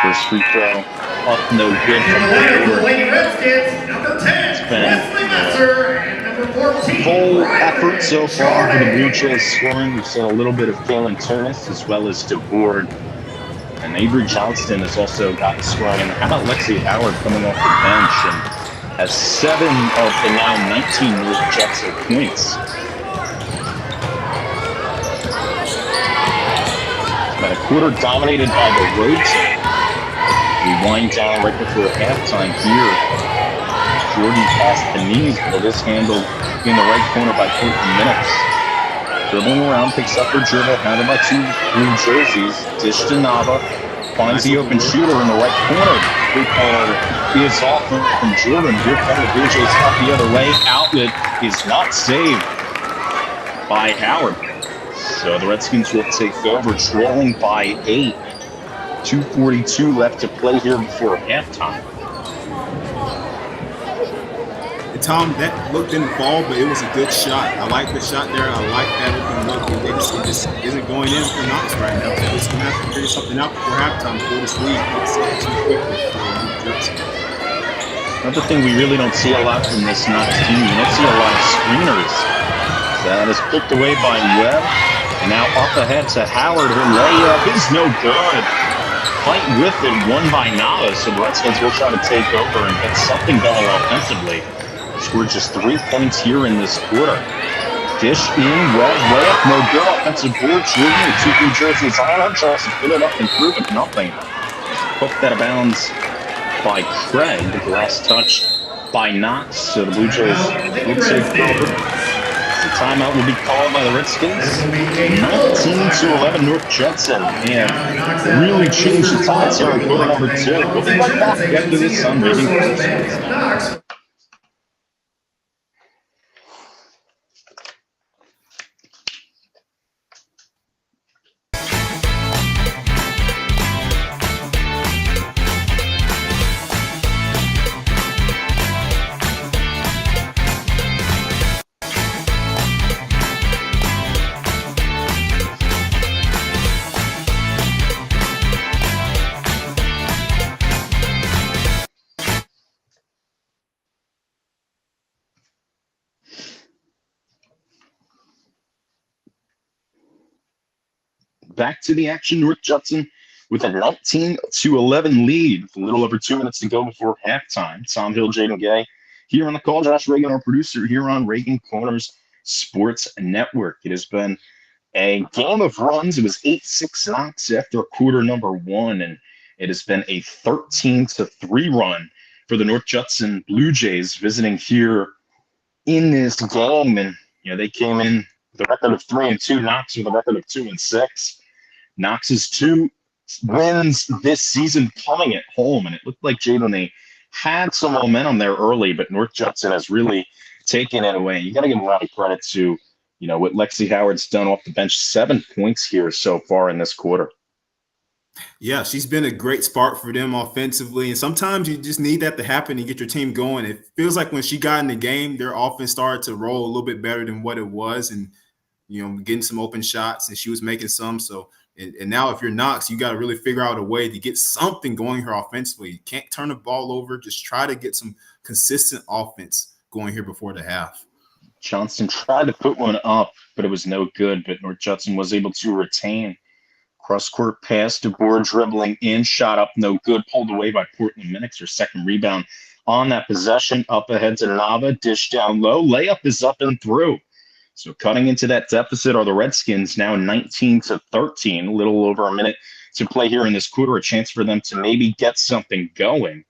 First free throw up, no good from the Lady Redskins, number 10, Wesley Messer, and number 14, full effort so far for the Blue Jays scoring. We've seen a little bit of Galen Tunis as well as DeBoard. And Avery Johnston has also gotten scoring. And how about Lexi Howard coming off the bench and has 7 of the now 19 North Judson points. It's been a quarter dominated by the road team. We wind down right before halftime here. Jordan past the knees, but is handled in the right corner by 14 minutes. Dribbling around, picks up her dribble, handled by 2 blue jerseys. Dish to Nava, finds the open shooter in the right corner. Three-pointer is off from Jordan. Here come the Blue Jays out the other way. Outlet is not saved by Howard. So the Redskins will take over, trailing by 8. 2:42 left to play here before halftime. Tom, that look didn't fall, but it was a good shot. I like the shot there. I like that open look. And it just isn't going in for Knox right now. So it's going to have to figure something out before halftime. Before this lead gets too quickly for Judson. Another thing we really don't see a lot from this Knox team, you don't see a lot of screeners. That is picked away by Webb. And now up ahead to Howard. Her layup is no good. Fight with it, won by Nava. So the Redskins will try to take over and get something going offensively. Scored just 3 points here in this quarter. Dish in, Webb, layup, no good. Offensive board, Junior, 2 New Jersey's on. Tries to put it up and through, but nothing. Hooked out of bounds by Craig. The last touch by Knox. So the Blue Jays will take over. The timeout will be called by the Redskins. 19-11 North Judson. And really changed the tides here in quarter number 2. We'll be right back after this on Regan. Back to the action, North Judson with a 19-11 lead. With a little over 2 minutes to go before halftime. Tom Hill, Jaydon Gay here on the call. Josh Regan, our producer, here on Regan Corners Sports Network. It has been a game of runs. It was 8-6 Knox after quarter number 1, and it has been a 13-3 run for the North Judson Blue Jays visiting here in this game. And they came in with a record of 3-2. Knox with a record of 2-6. Knox's 2 wins this season coming at home, and it looked like Jaydon, they had some momentum there early, but North Judson has really taken it away. You got to give a lot of credit to, what Lexi Howard's done off the bench. 7 points here so far in this quarter. Yeah, she's been a great spark for them offensively, and sometimes you just need that to happen and get your team going. It feels like when she got in the game, their offense started to roll a little bit better than what it was, and getting some open shots, and she was making some. So, and now if you're Knox, you got to really figure out a way to get something going here offensively. You can't turn the ball over. Just try to get some consistent offense going here before the half. Johnston tried to put one up, but it was no good. But North Judson was able to retain. Cross-court pass to board, dribbling in, shot up, no good. Pulled away by Portland Minix. Her second rebound on that possession. Up ahead to Nava, dish down low. Layup is up and through. So cutting into that deficit are the Redskins, now 19-13. A little over a minute to play here in this quarter. A chance for them to maybe get something going.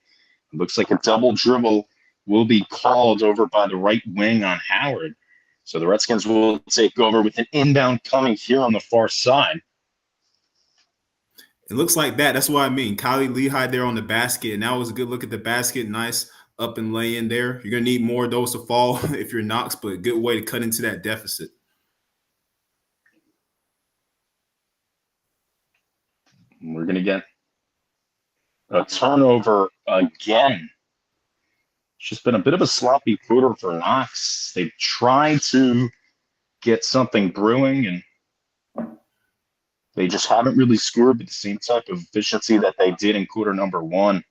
It looks like a double dribble will be called over by the right wing on Howard. So the Redskins will take over with an inbound coming here on the far side. It looks like that. That's what I mean. Kylie Lehigh there on the basket, and that was a good look at the basket. Nice up and lay in there. You're going to need more of those to fall if you're Knox, but a good way to cut into that deficit. We're going to get a turnover again. It's just been a bit of a sloppy quarter for Knox. They've tried to get something brewing, and they just haven't really scored with the same type of efficiency that they did in quarter number 1.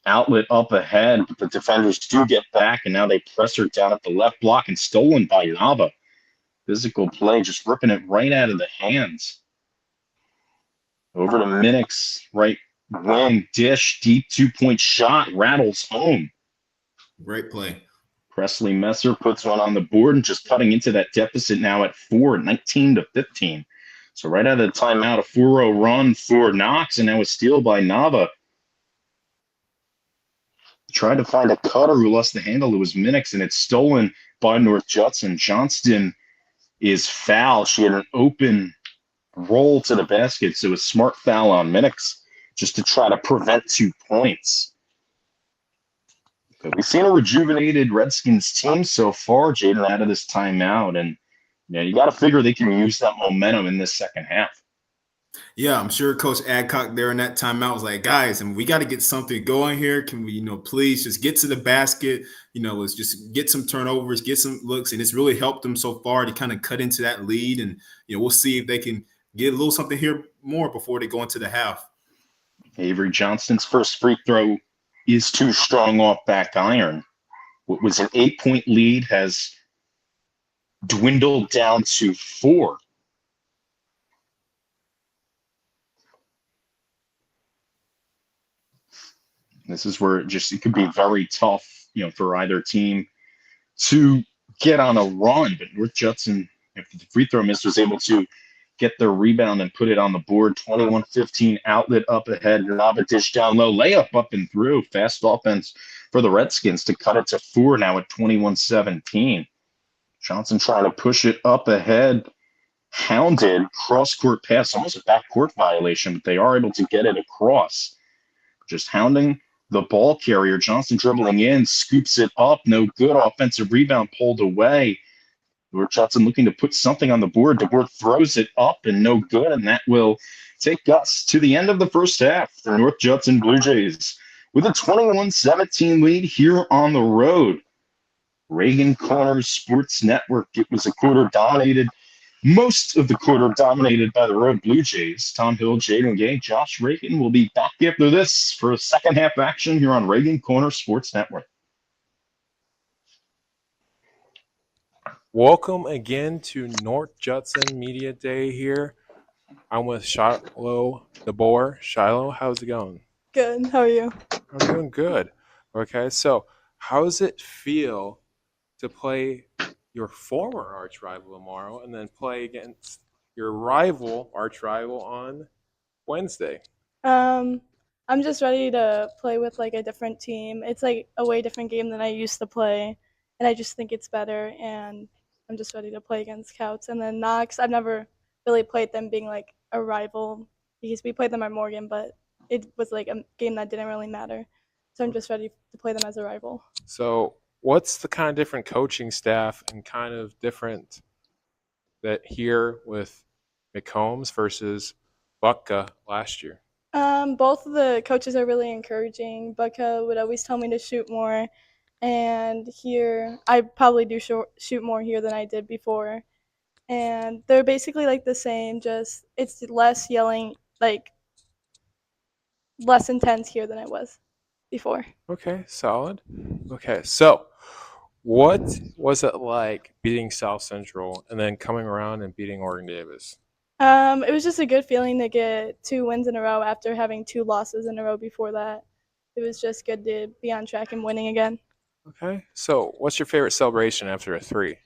Outlet up ahead, but the defenders do get back, and now they press her down at the left block, and stolen by Nava. Physical play, just ripping it right out of the hands. Over to Minix, right wing, dish, deep 2-point shot, rattles home. Great play. Presley Messer puts one on the board and just cutting into that deficit now at 4, 19-15. So right out of the timeout, a 4-0 run for Knox, and now a steal by Nava. Tried to find a cutter who lost the handle. It was Minix, and it's stolen by North Judson. Johnston is fouled. She had an open roll to the basket, so a smart foul on Minix just to try to prevent 2 points. But we've seen a rejuvenated Redskins team so far, Jaydon, out of this timeout, and you got to figure they can use that momentum in this second half. Yeah, I'm sure Coach Adcock there in that timeout was like, guys, and we got to get something going here. Can we, please just get to the basket? Let's just get some turnovers, get some looks. And it's really helped them so far to kind of cut into that lead. And, we'll see if they can get a little something here more before they go into the half. Avery Johnston's first free throw is too strong off back iron. What was an 8-point lead has dwindled down to 4. This is where it could be very tough, for either team to get on a run. But North Judson, after the free throw miss, was able to get their rebound and put it on the board. 21-15 outlet up ahead. Lob a dish down low. Layup up and through. Fast offense for the Redskins to cut it to 4 now at 21-17. Johnson trying to push it up ahead. Hounded. Cross-court pass. Almost a backcourt violation, but they are able to get it across. Just hounding the ball carrier. Johnson dribbling in. Scoops it up. No good. Offensive rebound pulled away. North Judson looking to put something on the board. DeBoer throws it up and no good, and that will take us to the end of the first half for North Judson Blue Jays with a 21-17 lead here on the road. Regan Corners Sports Network. It was a quarter dominated, most of the quarter dominated by the road Blue Jays. Tom Hill, Jaydon Gay, Josh Regan will be back after this for second half action here on Regan Corners Sports Network. Welcome again to North Judson Media Day here. I'm with Shiloh DeBoer. Shiloh, how's it going? Good. How are you? I'm doing good. Okay, so how does it feel to play your former arch rival tomorrow and then play against your arch rival on Wednesday? I'm just ready to play with like a different team. It's like a way different game than I used to play, and I just think it's better, and I'm just ready to play against Scouts. And then Knox, I've never really played them being like a rival because we played them at Morgan, but it was like a game that didn't really matter. So I'm just ready to play them as a rival. So what's the kind of different coaching staff and kind of different that here with McCombs versus Bucka last year? Both of the coaches are really encouraging. Bucka would always tell me to shoot more. And here, I probably do shoot more here than I did before. And they're basically like the same, just it's less yelling, like less intense here than it was before. Okay, solid. Okay, so what was it like beating South Central and then coming around and beating Oregon Davis? It was just a good feeling to get 2 wins in a row after having 2 losses in a row before that. It was just good to be on track and winning again. Okay, so what's your favorite celebration after a 3?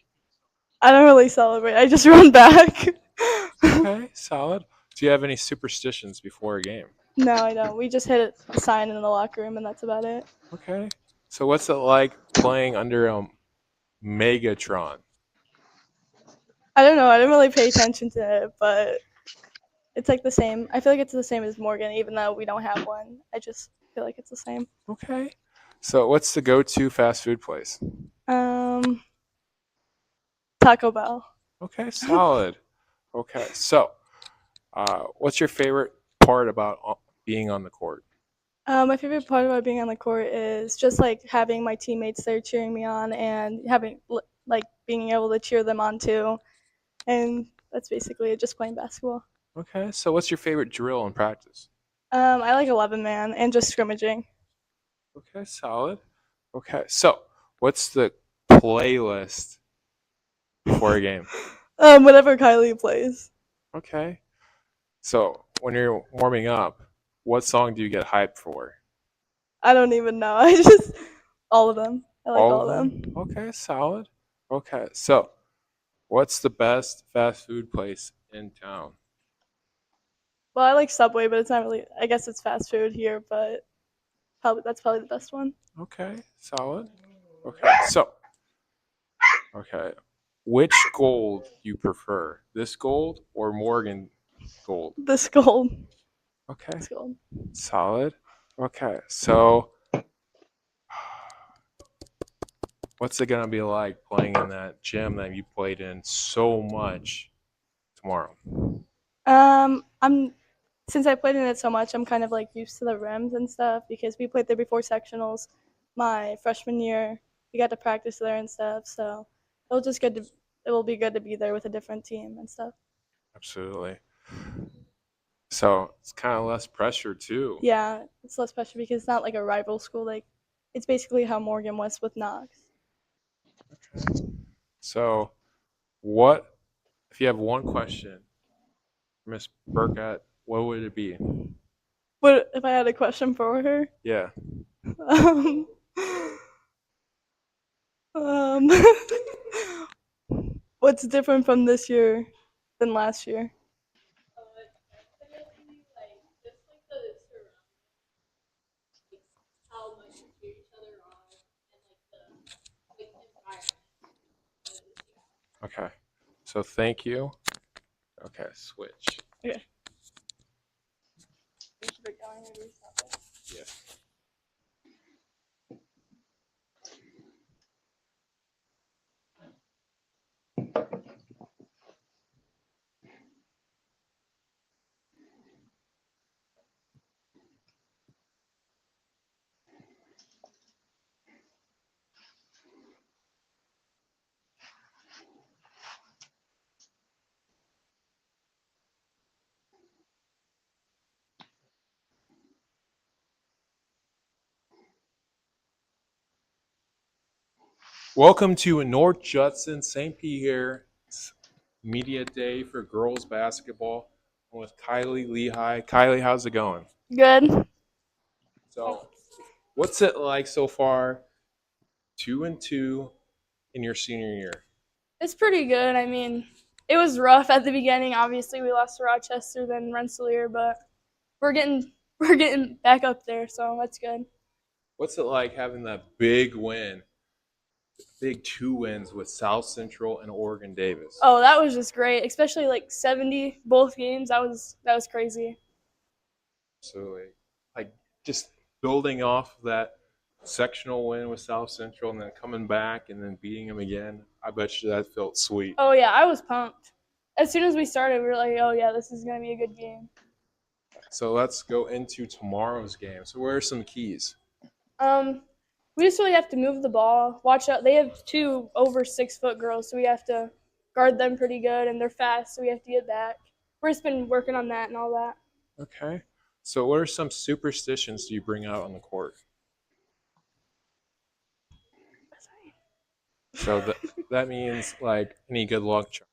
I don't really celebrate. I just run back. Okay, solid. Do you have any superstitions before a game? No, I don't. We just hit a sign in the locker room, and that's about it. Okay. So what's it like playing under Megatron? I don't know. I didn't really pay attention to it, but it's like the same. I feel like it's the same as Morgan, even though we don't have one. I just feel like it's the same. Okay. So what's the go-to fast food place? Taco Bell. Okay, solid. Okay, so what's your favorite part about being on the court? My favorite part about being on the court is just like having my teammates there cheering me on and having like being able to cheer them on too. And that's basically it, just playing basketball. Okay, so what's your favorite drill in practice? I like 11-man and just scrimmaging. Okay, solid. Okay, so what's the playlist before a game? Whatever Kylie plays. Okay. So when you're warming up, what song do you get hyped for? I don't even know. I just all of them. I like all of them. Okay, solid. Okay, so what's the best fast food place in town? Well, I like Subway, but it's not really. I guess it's fast food here, but that's probably the best one. Okay, solid. Okay, so which gold do you prefer? This gold or Morgan gold? This gold. Okay, This gold. solid. Okay, so what's it gonna be like playing in that gym that you played in so much tomorrow? since I played in it so much, I'm kind of like used to the rims and stuff because we played there before sectionals. My freshman year, we got to practice there and stuff. So it will be good to be there with a different team and stuff. Absolutely. So it's kind of less pressure too. Yeah, it's less pressure because it's not like a rival school. Like it's basically how Morgan was with Knox. So, what if you have one question, Miss Burkett? What would it be? But if I had a question for her, Yeah. um, um, what's different from this year than last year? Okay. So thank you. Okay, switch. Okay. Yeah. Welcome to North Judson St. Pierre Media Day for girls basketball. I'm with Kylie Lehigh. Kylie, how's it going? Good. So, what's it like so far? 2-2 in your senior year. It's pretty good. I mean, it was rough at the beginning. Obviously, we lost to Rochester, then Rensselaer, but we're getting we're getting back up there, so that's good. What's it like having that big win, big 2 wins with South Central and Oregon Davis? Oh, that was just great, especially like 70 both games. That was crazy. Absolutely. Like just building off that sectional win with South Central and then coming back and then beating them again. I bet you that felt sweet. Oh yeah, I was pumped. As soon as we started, we were like, "Oh yeah, this is gonna be a good game." So let's go into tomorrow's game. So where are some keys? Um, we just really have to move the ball. Watch out. They have two over 6 foot girls, so we have to guard them pretty good, and they're fast, so we have to get back. We've just been working on that and all that. Okay. So what are some superstitions do you bring out on the court? So that means like any good luck charm.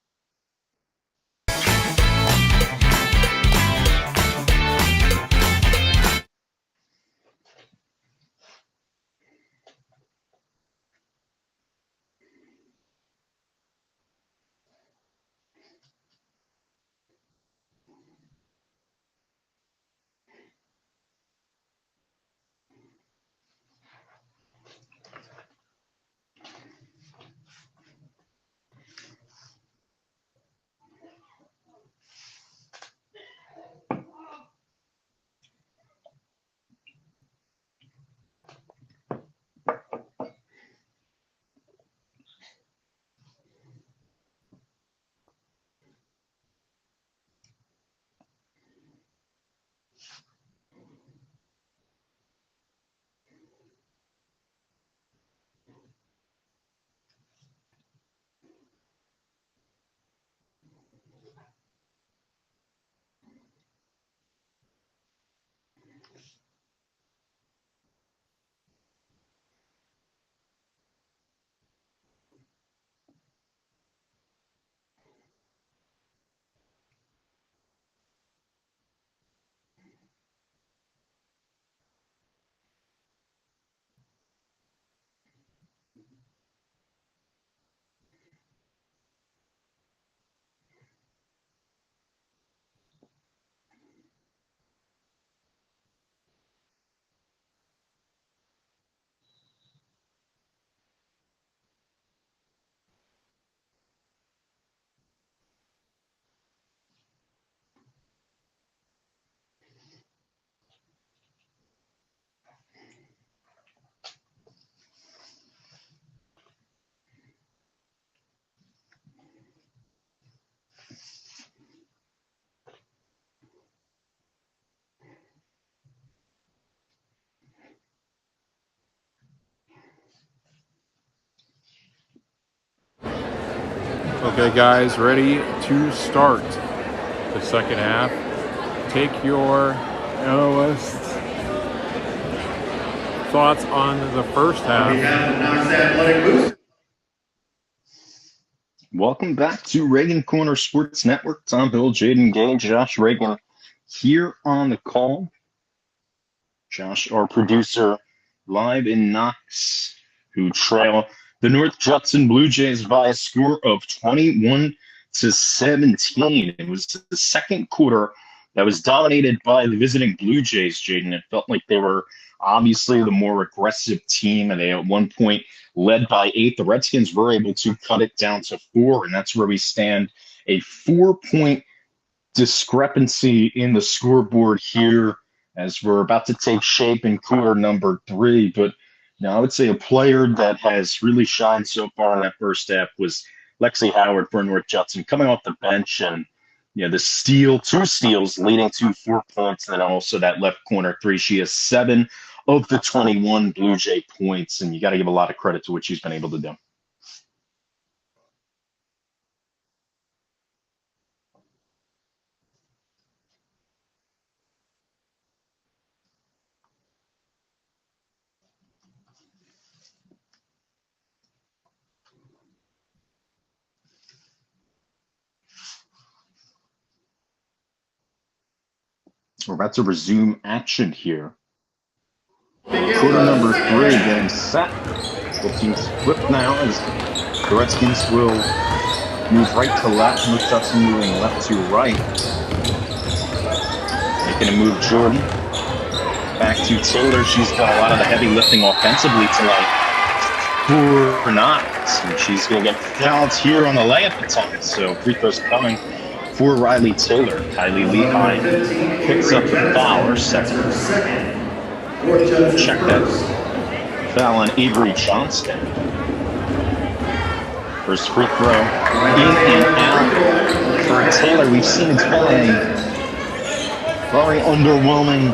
Okay, guys, ready to start the second half. Take your analysts' thoughts on the first half. On behalf of Knox Athletic Boost. Welcome back to Regan Corner Sports Network. Tom Bill, Jaydon Gay, Josh Regan here on the call. Josh, our producer, live in Knox, who trail the North Judson Blue Jays by a score of 21-17. It was the second quarter that was dominated by the visiting Blue Jays, Jaydon. It felt like they were obviously the more aggressive team, and they at one point led by 8. The Redskins were able to cut it down to 4, and that's where we stand. A 4-point discrepancy in the scoreboard here as we're about to take shape in quarter number 3. But I would say a player that has really shined so far in that first half was Lexi Howard for North Judson, coming off the bench, and the steal, 2 steals leading to 4 points, and then also that left corner 3. She has 7 of the 21 Blue Jay points, and you got to give a lot of credit to what she's been able to do. We're about to resume action here. Quarter number 3 getting set. Both teams flip now as the Redskins will move right to left. North Judson moving left to right. Making a move, Jordan. Back to Taylor. She's done a lot of the heavy lifting offensively tonight for Knox. And she's going to get fouled here on the layup attempt. So free throws coming for Riley Taylor. Kylie Lehigh picks up the foul, her second. Check that foul on Avery Johnston. First free throw in and out for Taylor. We've seen it's been a very underwhelming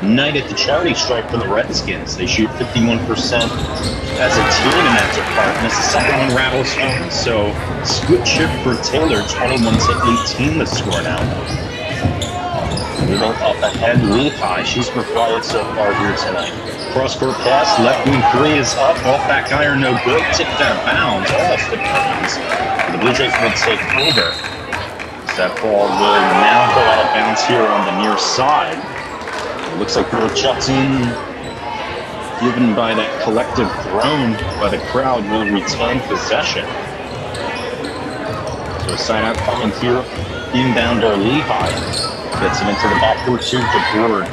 night at the charity stripe for the Redskins. They shoot 51% as a team in that department. As the second one rattles home. So split shift for Taylor, 21-18 the score now. Moving up ahead, Lehigh. She's required so far here tonight. Cross-court pass, left wing 3 is up. Off back iron, no good. Tipped out of bounds. Almost tipped out of bounds. The Blue Jays will take over. That ball will now go out of bounds here on the near side. It looks like North Judson, given by that collective groan by the crowd, will retain possession. So a side out coming here. Inbounder Lehigh. Gets him into the backcourt to the board.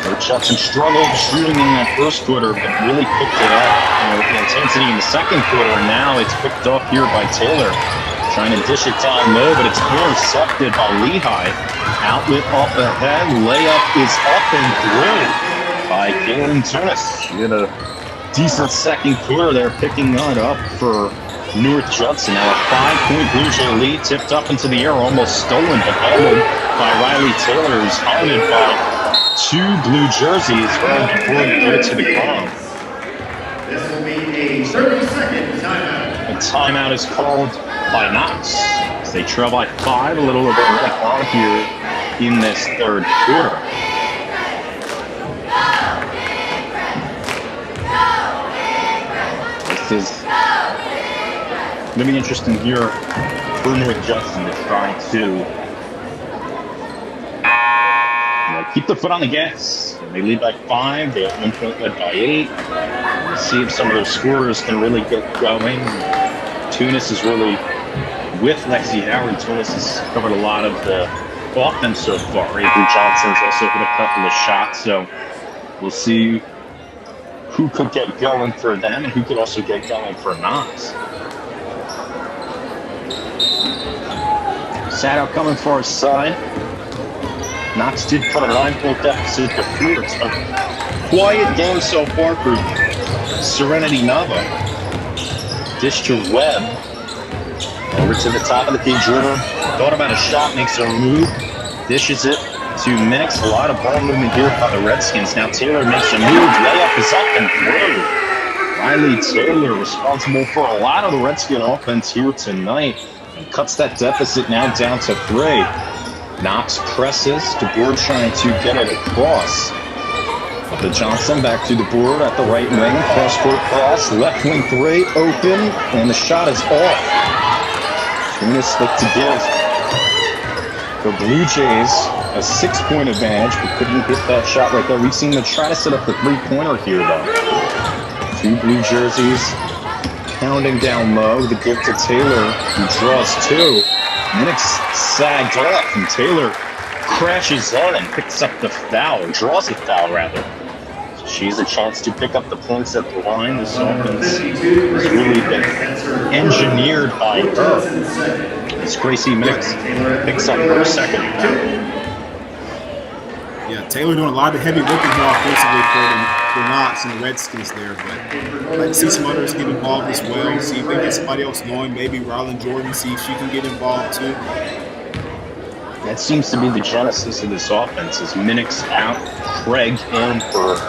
North Judson struggled shooting in that first quarter, but really picked it up with the intensity in the second quarter. And now it's picked up here by Taylor. Trying to dish it down low, but it's intercepted by Lehigh. Outlet off ahead. Layup is up and through by Kaylin Tunis. She had a decent second quarter there, picking that up for North Judson. Now a 5-point Blue Jay lead, tipped up into the air, almost stolen, but held by Riley Taylor, who's hounded by 2 blue jerseys right before they get it to the ground. This will be a 30-second timeout. A timeout is called by Knox as they trail by 5, a little over a minute on here in this third quarter. This is going to be interesting here for North Judson to try to keep the foot on the gas. They lead by 5. They have 1 point led by 8. We'll see if some of those scorers can really get going. Tunis is really with Lexi Howard. Tunis has covered a lot of the offense so far. Avery Johnson's also hit a couple of shots. So we'll see who could get going for them and who could also get going for Knox. Sadow coming for his side. Knox did put a 9-point deficit to 4. It's a quiet game so far for Serenity Nava. Dish to Webb. Over to the top of the key. Jordan thought about a shot, makes a move. Dishes it to Mix. A lot of ball movement here by the Redskins. Now Taylor makes a move. Layup is up and through. Riley Taylor, responsible for a lot of the Redskin offense here tonight, and cuts that deficit now down to 3. Knox presses. DeBoer trying to get it across. Up to Johnson, back to the board at the right wing. Cross-court pass, left wing 3, open, and the shot is off. Tunis look to give the Blue Jays a 6-point advantage, but couldn't hit that shot right there. We've seen them try to set up the 3-pointer here, though. 2 blue jerseys pounding down low. The give to Taylor, who draws 2. Minix sagged off, and Taylor crashes in and picks up the foul, or draws the foul, rather. So she has a chance to pick up the points at the line. This offense has really been engineered by her. As Gracie Minix picks up her second foul. Yeah, Taylor doing a lot of heavy lifting here offensively for Knox and the Redskins there, but I'd like to see some others get involved as well. See if they get somebody else going, maybe Rylan Jordan, see if she can get involved too. That seems to be the genesis of this offense, is Minix out, Craig in for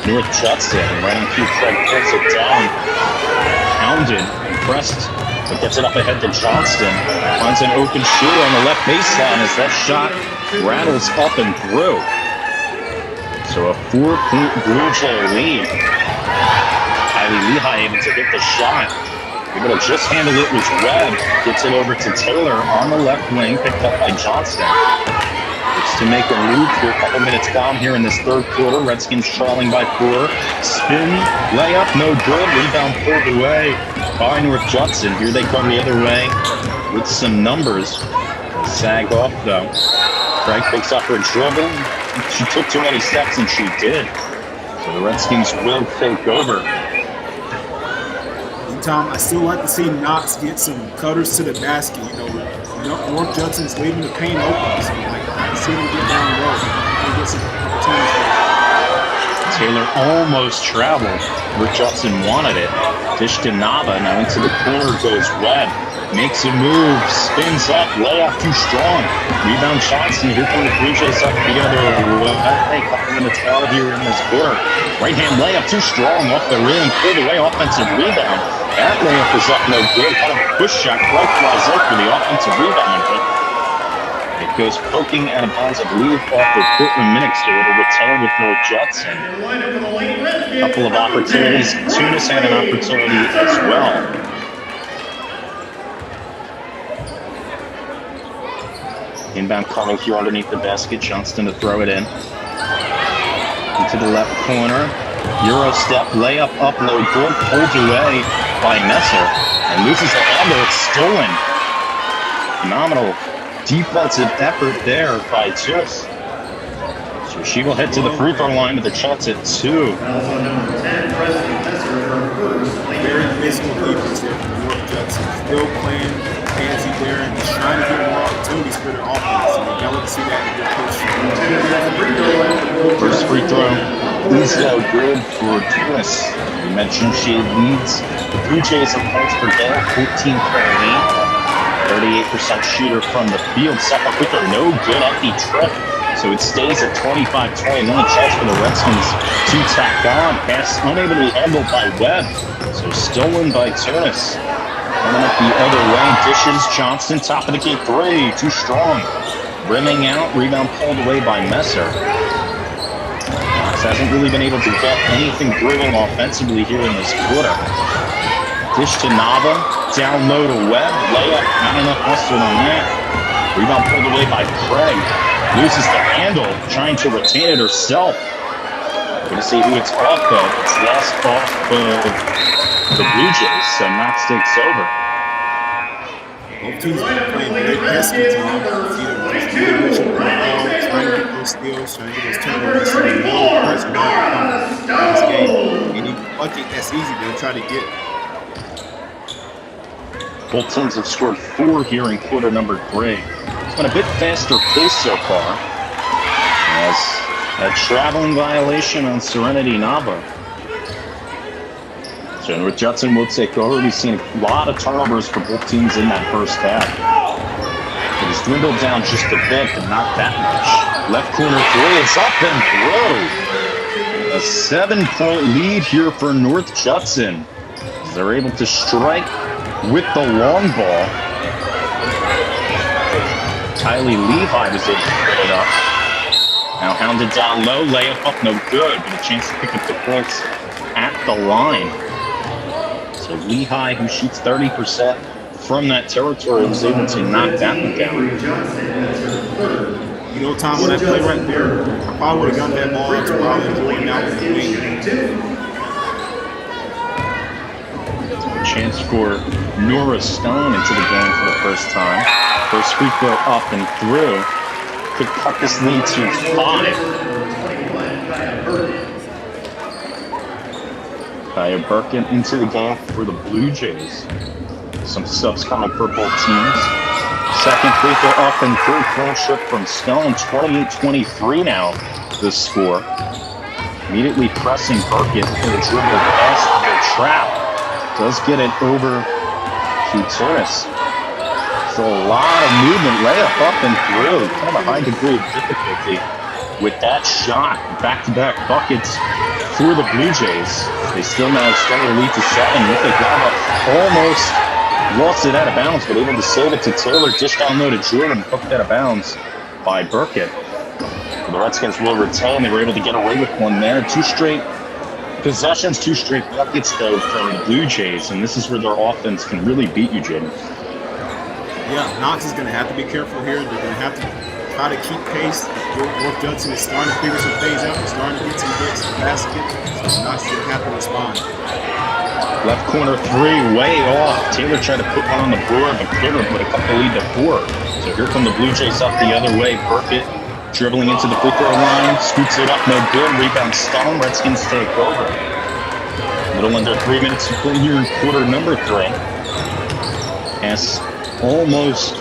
North Judson. Right on cue, Craig pulls it down, pounded, pressed, but gets it up ahead to Johnston. Finds an open shooter on the left baseline as that shot rattles up and through. So a 4-point Blue Jay lead. Kylie Lehigh able to hit the shot. Able to just handle it was Webb. Gets it over to Taylor on the left wing, picked up by Johnston. Looks to make a move here. A couple minutes down here in this third quarter. Redskins trailing by 4. Spin, layup, no good. Rebound pulled away by North Judson. Here they come the other way with some numbers. Sag off though. Craig picks up her dribble. She took too many steps, and she did. So the Redskins will take over. Tom, I still like to see Knox get some cutters to the basket. North Judson's leaving the paint open. So I see them get down low. And get some opportunities. Taylor almost traveled where Judson wanted it. Dish to Nava. Now into the corner goes Webb. Makes a move, spins up, layup too strong. Rebound Johnson. Here come the Blue Jays up together. A couple minutes out here in this quarter. Right hand layup too strong off the rim, pulled away, offensive rebound. That layup is up no good. Kind of a push shot, right flies up for the offensive rebound. But it goes poking out of bounds, I believe, off the Portland Minix here. It'll return with North Judson. A couple of opportunities. Tunis had an opportunity as well. Inbound coming here underneath the basket. Johnston to throw it in. Into the left corner. Euro step, layup up, no good. Pulled away by Messer. And loses the handle. It's stolen. Phenomenal defensive effort there by Tunis. So she will head to the free throw line with a chance at 2. Very physical defense there from North Judson. Still playing fancy there and just trying to get more opportunities for their offense. And y'all look to see that in the coach. First free throw is no good for Tunis. We mentioned she leads the Blue Jays in points per game, 14 per game. 38% shooter from the field. Second free throw, no good at the trip. So it stays at 25-21. Chance for the Redskins to tack on. Pass unable to be handled by Webb. So stolen by Tunis. Coming up the other way, dishes Johnston, top of the key 3, too strong. Rimming out, rebound pulled away by Messer. Knox hasn't really been able to get anything brewing offensively here in this quarter. Dish to Nava, down low to Webb, layup, not enough mustard on that. Rebound pulled away by Craig. Loses the handle, trying to retain it herself. Gonna see who it's off of. It's last off of the Blue Jays, so Knox takes over. Both teams are playing very pesky, Tom. It's either just really pushing the ball, trying to get those steals, trying to get those turnovers. So they know pressure in this game. Any bucket that's easy, they'll try to get. Both teams have scored 4 here in quarter number 3. It's been a bit faster pace so far. As a traveling violation on Serenity Nava. So North Judson will take over. We've seen a lot of turnovers for both teams in that first half. It has dwindled down just a bit, but not that much. Left corner 3 is up and through. A 7-point lead here for North Judson. They're able to strike with the long ball. Kylie Levi was able to put it up. Now hounded down low, layup up, no good, but a chance to pick up the points at the line. So Lehigh, who shoots 30% from that territory, was able to knock that one down. You know, Tom, with that play right there, I probably would have gotten that ball out to Riley Jordan out the wing. Chance for Nora Stone into the game for the first time. First free throw up and through. Could cut this lead to 5. Kaya Birkin into the game for the Blue Jays. Some subs coming for both teams. Second free throw up and through. Clean trip from Stone. 28-23 now, the score. Immediately pressing Birkin in the dribble past the trap. Does get it over to Tunis. So a lot of movement, layup up and through. Kind of a high degree of difficulty with that shot. Back-to-back buckets for the Blue Jays. They still now extend their lead to 7. Nicolava almost lost it out of bounds, but able to save it to Taylor. Dish down low to Jordan, hooked out of bounds by Burkett. The Redskins will retain. They were able to get away with one there. 2 straight possessions, 2 straight buckets, though, from the Blue Jays, and this is where their offense can really beat you, Jaydon. Yeah, Knox is going to have to be careful here. They're going to have to try to keep pace. North Judson is starting to figure some things out. They're starting to get some hits to the basket, so Knox is going to have to respond. Left corner 3, way off. Taylor tried to put one on the board, but Taylor put a couple lead to 4. So here come the Blue Jays up the other way. Burkett dribbling into the free throw line, scoots it up, no good. Rebound Stone. Redskins take over. A little under 3 minutes to play here in quarter number 3. Pass almost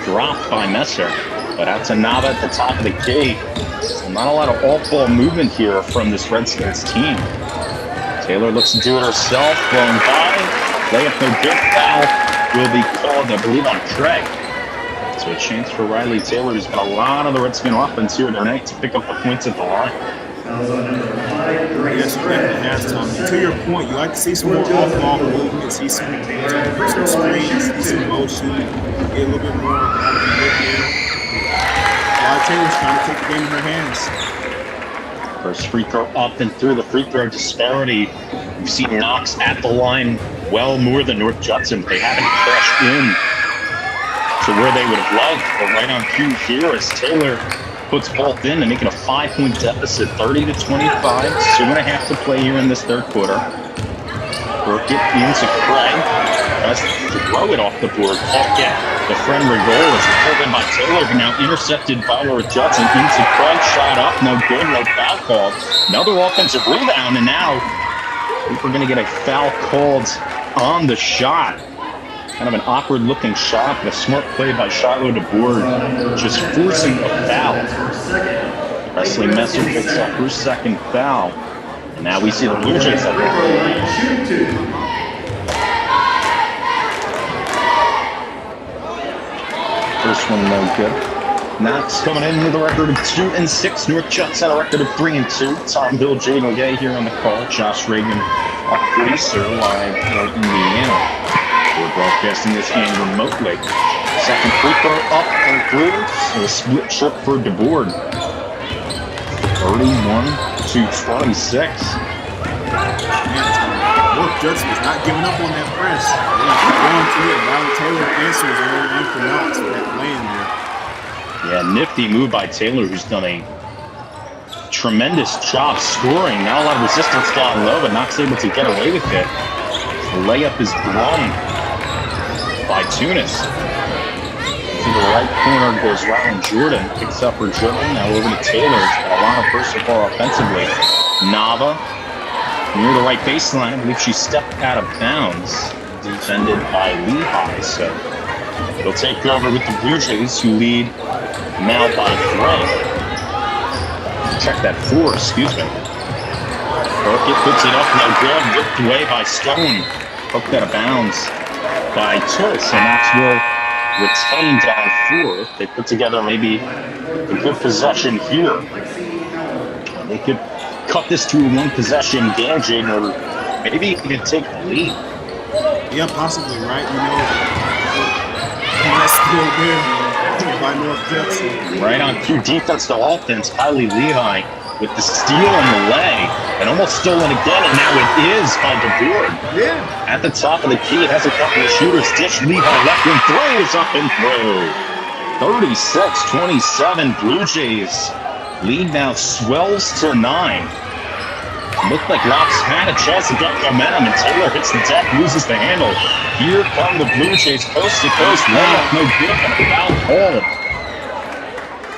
dropped by Messer, but out to Nava at the top of the key. So not a lot of off-ball movement here from this Redskins team. Taylor looks to do it herself, going by. Layup no good. Foul will be called, I believe, on Craig. So a chance for Riley Taylor, who's got a lot of the Redskin offense here tonight, to pick up the points at the line. Yes, you definitely has, Tom. And to your point, you like to see some more off-ball movement, see some screens, see some motion, get a little bit more out of the look here. Riley Taylor's trying to take the game in her hands. First free throw up and through. The free throw disparity. We've seen Knox at the line well more than North Judson. They haven't crashed in to where they would have liked, but right on cue here as Taylor puts both in to make it a 5-point deficit, 30-25. 2.5 to play here in this third quarter. Burkett into Craig. Tries to throw it off the board. Can't get the friend Regan is pulled in by Taylor, but now intercepted by North Judson into Craig. Shot up, no good, no foul called. Another offensive rebound, and now I think we're going to get a foul called on the shot. Kind of an awkward looking shot, but a smart play by Shiloh DeBoer, just forcing a foul. Wesley Messer picks up her second foul. And now we see the Blue Jays up there. First one no good. Knox coming in with a record of 2-6. North Judson a record of 3-2. Tom Bill, Jaydon Gay here on the call. Josh Regan off producer live in Indiana. We're broadcasting this game remotely. Second free throw up and through. So a split trip for DeBoer. 31-26. North Judson is not giving up on that press. They're going to it. Riley Taylor answers and for Knox with that lane there. Yeah, nifty move by Taylor, who's done a tremendous job scoring. Now a lot of resistance down low, but Knox able to get away with it. The layup is blown by Tunis. To the right corner goes Ryan Jordan, picks up her dribble. Now over to Taylor. She's got a lot of personal ball offensively. Nava near the right baseline. I believe she stepped out of bounds. Defended by Lehigh. So they'll take over with the Blue Jays, who lead now by 3. Check that 4, excuse me. Burkett puts it up, no good. Whipped away by Stone. Hooked out of bounds by Tunis, and Knox will retain down 4. They put together maybe a good possession here. They could cut this to a one-possession game, Jaydon, or maybe you can take the lead. Yeah, possibly, right? That's still there by North Judson. Right on cue, defense to offense. Kylie Lehigh with the steal and the leg, and almost stolen again, and now it is by DeBoer. Yeah. At the top of the key, it has a couple of shooters. Dish Lehigh left wing throws up and through. 36-27, Blue Jays. Lead now swells to 9. Looked like Knox had a chance to get momentum, and Taylor hits the deck, loses the handle. Here come the Blue Jays, coast to coast, layup, no good, and a foul called.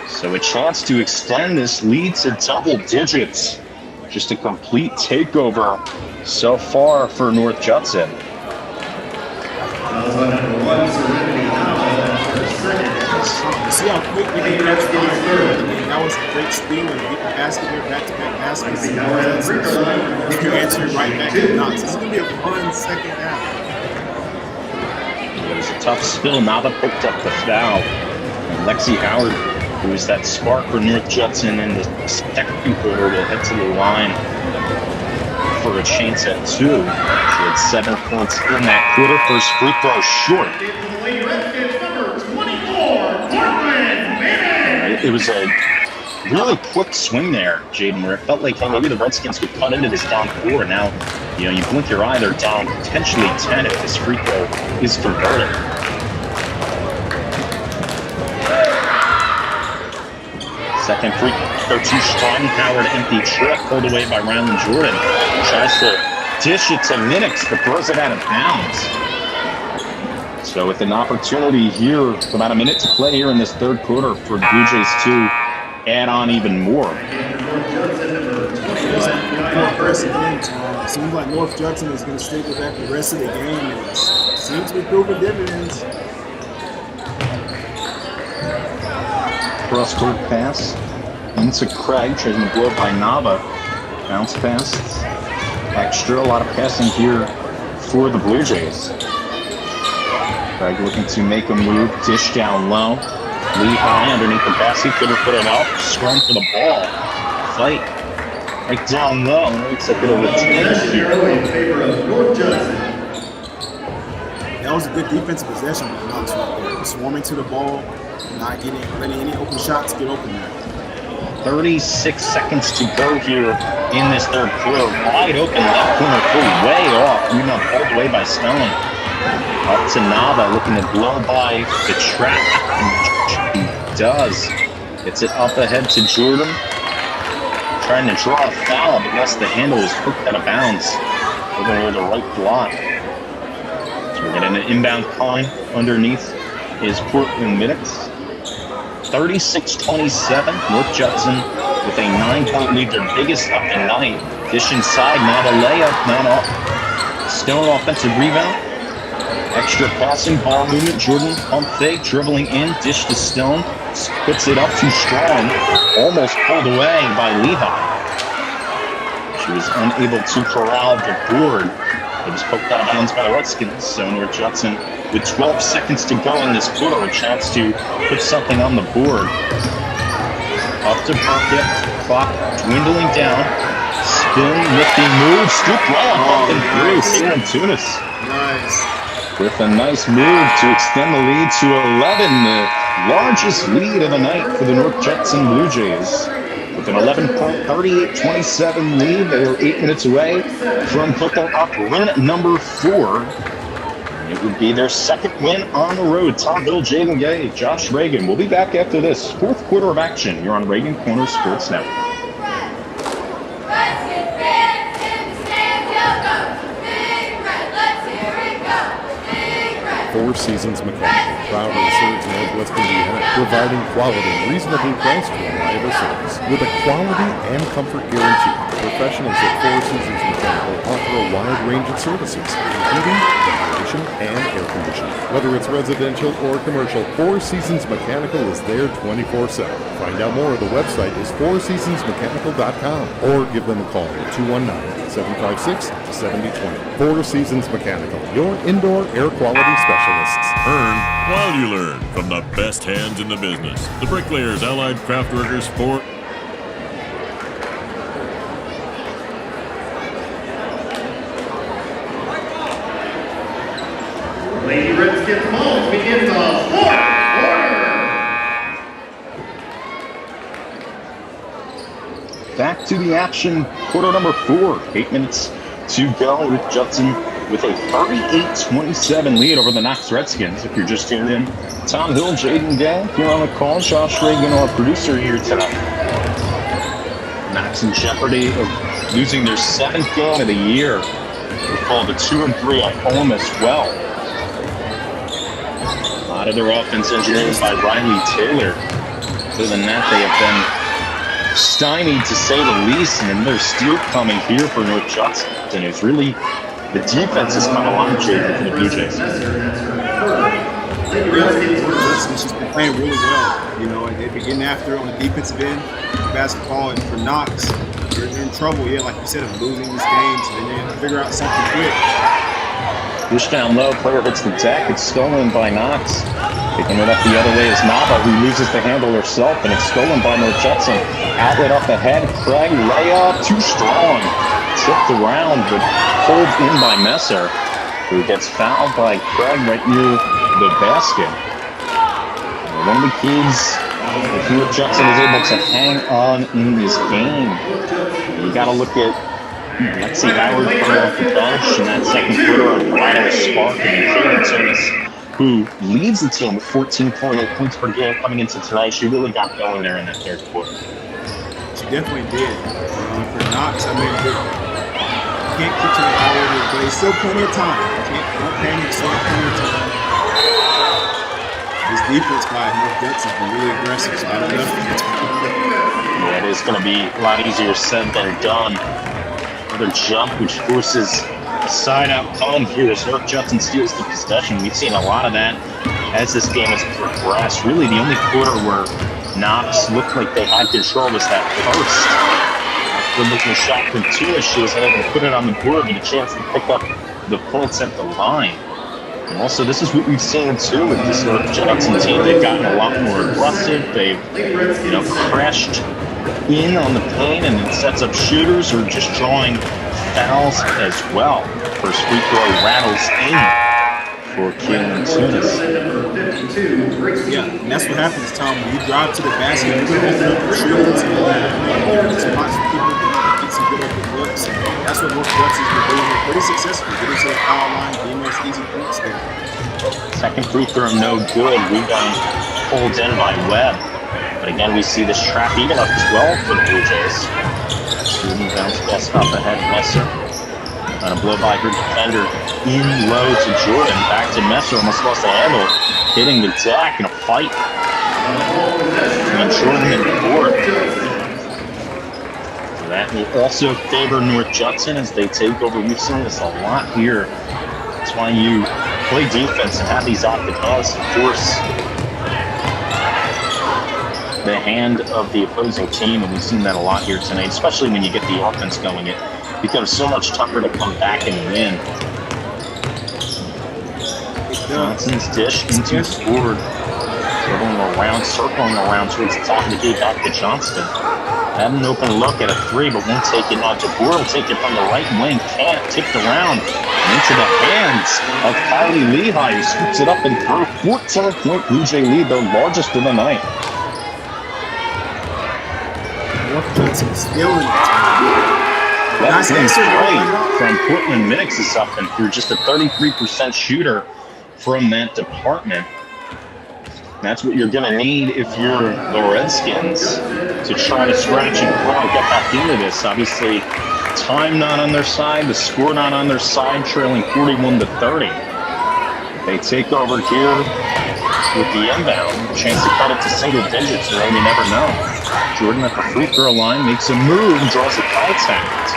So a chance to extend this lead to double digits. Just a complete takeover so far for North Judson. See how quick we can catch the that was a great steal and get the basket here, back-to-back baskets. You can answer right back to Knox. This is going to be a fun second half. It was a tough spill. Nava picked up the foul. And Lexi Howard, who was that spark for North Judson in the second quarter, will head to the line for a chance at 2. She had 7 points in that quarter. First free throw short. It was a really quick swing there, Jaydon, where it felt like maybe the Redskins could cut into this down 4. Now, you blink your eye, they're down potentially 10 if this free throw is converted. Second free throw too strong. Howard empty trip pulled away by Ryland Jordan. Tries to dish it to Minix, but throws it out of bounds. So with an opportunity here, about a minute to play here in this third quarter for the Blue Jays to add on even more. It seems like North Judson is going to stick with that the rest of the game. And it seems to be proving dividends. Cross-court pass into Craig, tries to blow by Nava. Bounce pass. Extra, a lot of passing here for the Blue Jays. Craig looking to make a move, dish down low. Lehigh underneath the basket, couldn't put it out. Scrum for the ball. Fight right down low. Looks like it'll retain here. That was a good defensive possession by Knox right there. Swarming to the ball, not letting any open shots get open there. 36 seconds to go here in this third quarter. Wide open left corner three, way off. Rebound pulled away by Stone. Up to Nava, looking to blow by the trap. He does. Gets it up ahead to Jordan. Trying to draw a foul, but yes, the handle is hooked out of bounds. Over near the right block. So we're getting an inbound calling underneath is Portland Minix. 36-27, North Judson with a 9-point lead, their biggest of the night. Dish inside, not a layup, not off. Stone offensive rebound. Extra passing, ball movement. Jordan pump fake, dribbling in, dish to Stone. Puts it up too strong. Almost pulled away by Lehigh. She was unable to corral the board. It was poked out of bounds by the Redskins. So North Judson, with 12 seconds to go in this quarter, a chance to put something on the board. Up to Burkett. Clock dwindling down. Spin, lifting move, scoop layup up and through. Taylor Tunis. Nice. With a nice move to extend the lead to 11, the largest lead of the night for the North Judson Blue Jays. With an 11-point, 38-27 lead, they are 8 minutes away from picking up win number 4. It would be their second win on the road. Tom Bill, Jaydon Gay, Josh Regan. We'll be back after this fourth quarter of action here on Regan Corner Sports Network. Four Seasons Mechanical proudly serves Northwest Indiana, providing quality, reasonably priced, reliable service with a quality and comfort guarantee. Professionals at Four Seasons Mechanical offer a wide range of services, including ventilation and air conditioning. Whether it's residential or commercial, Four Seasons Mechanical is there 24/7. Find out more. The website is fourseasonsmechanical.com or give them a call at 219-756-7020. Four Seasons Mechanical, your indoor air quality specialists. Earn while you learn from the best hands in the business. The Bricklayers, Allied Craft Workers, into the action. Quarter number 4, 8 minutes to go with Judson with a 38-27 lead over the Knox Redskins. If you're just tuned in, Tom Hill, Jaydon Day here on the call. Josh Regan, our producer, here tonight. Knox in jeopardy of losing their 7th game of the year. They fall to 2-3 at home as well. A lot of their offense engineered by Riley Taylor. Other than that, they have been stymied, to say the least, and there's steal coming here for North Judson. And it's really, the defense has come along, Jaydon, for the Blue Jays. Judson's just been playing really well. You know, they've been getting after it on the defensive end of basketball, and for Knox, they're in trouble, like you said, of losing these games, and they have to figure out something quick. Push down low, player hits the deck. It's stolen by Knox. Picking it up the other way is Nava, who loses the handle herself, and it's stolen by North Judson. Outlet up ahead, Craig, layup, too strong. Tripped around, but pulled in by Messer, who gets fouled by Craig right near the basket. One of the keys, if North Judson is able to hang on in this game, you got to look at Lexi Howard coming off the bench, and that second quarter of Rhino Spark and Jaydon Tunis, who leads the team with 14.8 points per game coming into tonight. She really got going there in that third quarter. She definitely did. For Knox, I mean, you can't keep it all over the place. Still plenty of time. Don't panic, still plenty of time. This defense by North Judson has been really aggressive, so I don't know. Yeah, it is going to be a lot easier said than done. Another jump, which forces a side-out column here as North Judson steals the possession. We've seen a lot of that as this game has progressed. Really, the only quarter where Knox looked like they had control was that first. Good-looking shot from Tunis. She was able to put it on the board with a chance to pick up the points at the line. And also, this is what we've seen too with this North Judson team. They've gotten a lot more aggressive. They've, crashed in on the paint, and it sets up shooters or just drawing fouls as well. First free throw rattles in for Keelan Tunis. Yeah, and that's what happens, Tom. When you drive to the basket, you're going to open up your shooters and spots for people to get some good open looks. That's what North Judson's been doing. They're pretty successful. Getting to the foul line, getting those easy points there. Second free throw, no good. Rebound pulled in by Webb. But again, we see this trap even up 12 for the Blue Jays. Shooting bounce pass up ahead, Messer. On a blow by her defender, in low to Jordan. Back to Messer, almost lost the handle. Hitting the deck in a fight. And Jordan and Ford. So that will also favor North Judson as they take over. We've seen this a lot here. That's why you play defense and have these active hands to force the hand of the opposing team, and we've seen that a lot here tonight, especially when you get the offense going. It becomes so much tougher to come back and win. Johnson's dish into Ford. Circling around towards the top of the gate, back to Johnston. Had an open look at a three, but won't take it. Now DeBoer will take it from the right wing. Can't. Tipped around and into the hands of Kylie Lehigh, who scoops it up and through. 14-point Blue Jay lead, the largest of the night. North Judson stealing it. Left wing straight from Portland Minix is up and through, just a 33% shooter from that department. That's what you're going to need if you're the Redskins to try to scratch and claw, get back into this. Obviously, time not on their side, the score not on their side, trailing 41-30. They take over here with the inbound, chance to cut it to single digits, and you never know. Jordan at the free throw line makes a move and draws a contact.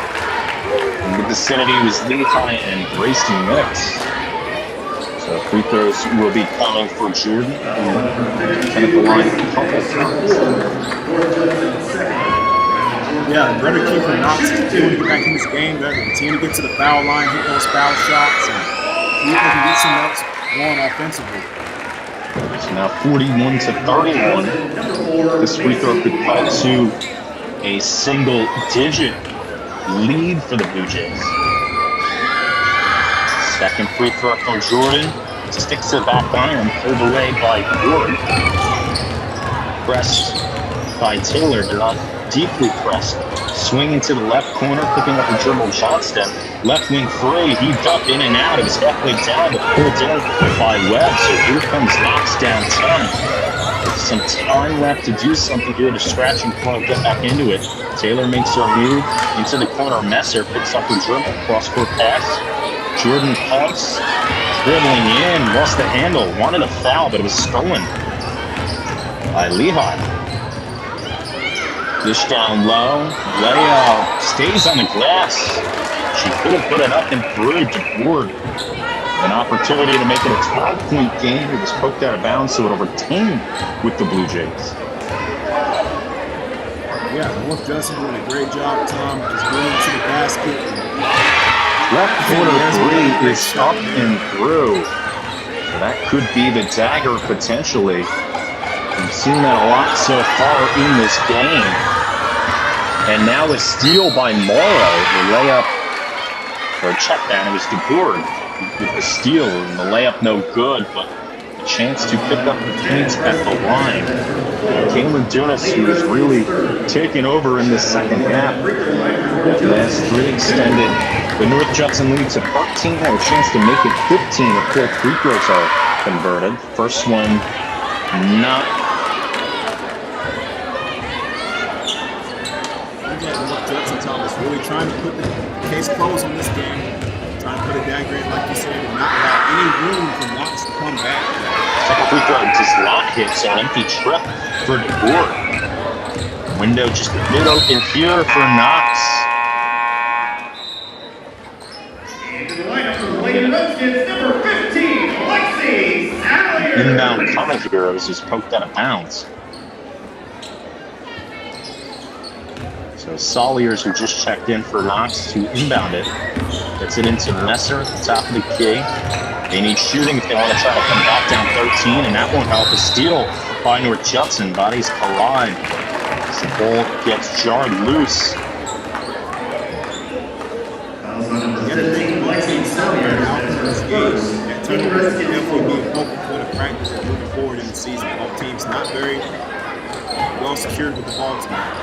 In the vicinity was Lehigh and Grayson Minix. So free throws will be coming for Jordan. And at the line a couple times. Yeah, the better key for Knox is continue to get back in this game. They're going to continue to get to the foul line, hit those foul shots, and see if they can get some else going offensively. So now 41-31. This free throw could cut to a single-digit lead for the Blue Jays. Second free throw from Jordan. Sticks to the back iron, pulled away by Ford. Pressed by Taylor, did not deeply pressed. Swinging to the left corner, picking up a dribble. Johnston, left wing three, heaved up in and out. It was halfway down, but pulled in by Webb. So here comes Knox down 10. With some time left to do something here to scratch and claw, get back into it. Taylor makes her move into the corner. Messer picks up her dribble, cross-court pass. Jordan pumps, dribbling in, lost the handle, wanted a foul, but it was stolen by Lehigh. Dish down low, layout, stays on the glass. She could have put it up and through to board. An opportunity to make it a 12-point game. It was poked out of bounds, so it'll retain with the Blue Jays. Yeah, North Judson doing a great job, Tom, just going to the basket. Left corner three is up and through. So that could be the dagger potentially. We've seen that a lot so far in this game. And now a steal by Morrow. The layup, or check down, it was DeBourg with the steal, and the layup no good, but a chance to pick up the points at the line. Caitlin Dunas, who is really taking over in the second half. Last three extended the North Judson lead to 13, had a chance to make it 15 if 4 free throws are converted. First one, not. North Judson, Tom, is really trying to put the case closed on this game. Trying to put a dagger in, like you said, and not allow any room for Knox to come back. Second free throw does not hit, so an empty trip for DeBourg. Window just a bit open here for Knox. Inbound coming here, it was just poked out of bounds. So Soliers, who just checked in for Knox, to inbound it. Gets it into Messer at the top of the key. They need shooting if they want to try to come back down 13, and that won't help. A steal by North Judson. Bodies collide. As the ball gets jarred loose. That turnover will definitely be a focal point of practice moving forward in the season. Both teams not very well secured with the ball tonight.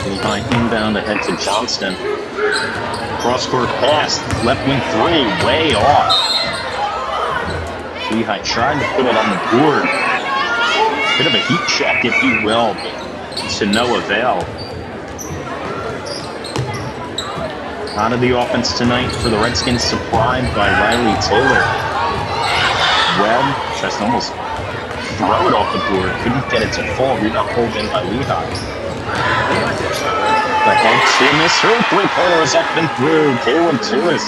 Behind inbound ahead to Johnston. Cross-court pass, left wing three, way off. Lehigh tried to put it on the board. Bit of a heat check, if you will, but to no avail. A lot of the offense tonight for the Redskins supplied by Riley Taylor. Webb tries to almost throw it off the board, couldn't get it to fall. Rebound pulled in by Lehigh. Ahead to miss her three-pointer is up and through. Kaylin Tuis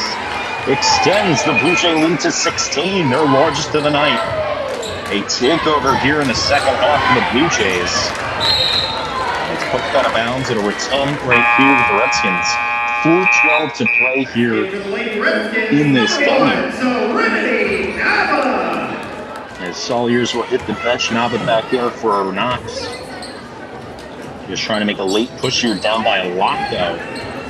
extends the Blue Jay lead to 16, their largest of the night. A takeover here in the second half for the Blue Jays. It's poked out of bounds. It'll return right here with the Redskins. 4:12 to play here in this game. As Soliers will hit the bench, Nava back there for Knox. Just trying to make a late push here, down by a lot though.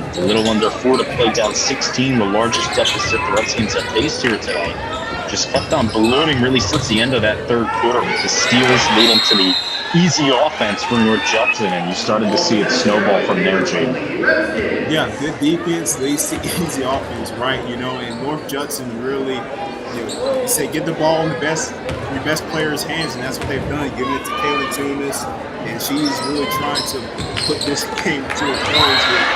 It's a little under 4 to play, down 16, the largest deficit the Redskins have faced here today. Just kept on ballooning really since the end of that third quarter, with the steals leading to the easy offense for North Judson, and you started to see it snowball from there, Jaydon. Yeah, good defense leads to easy offense, right? You know, and North Judson really, you say get the ball in your best player's hands, and that's what they've done, giving it to Kaylin Tunis, and she's really trying to put this game to a close here.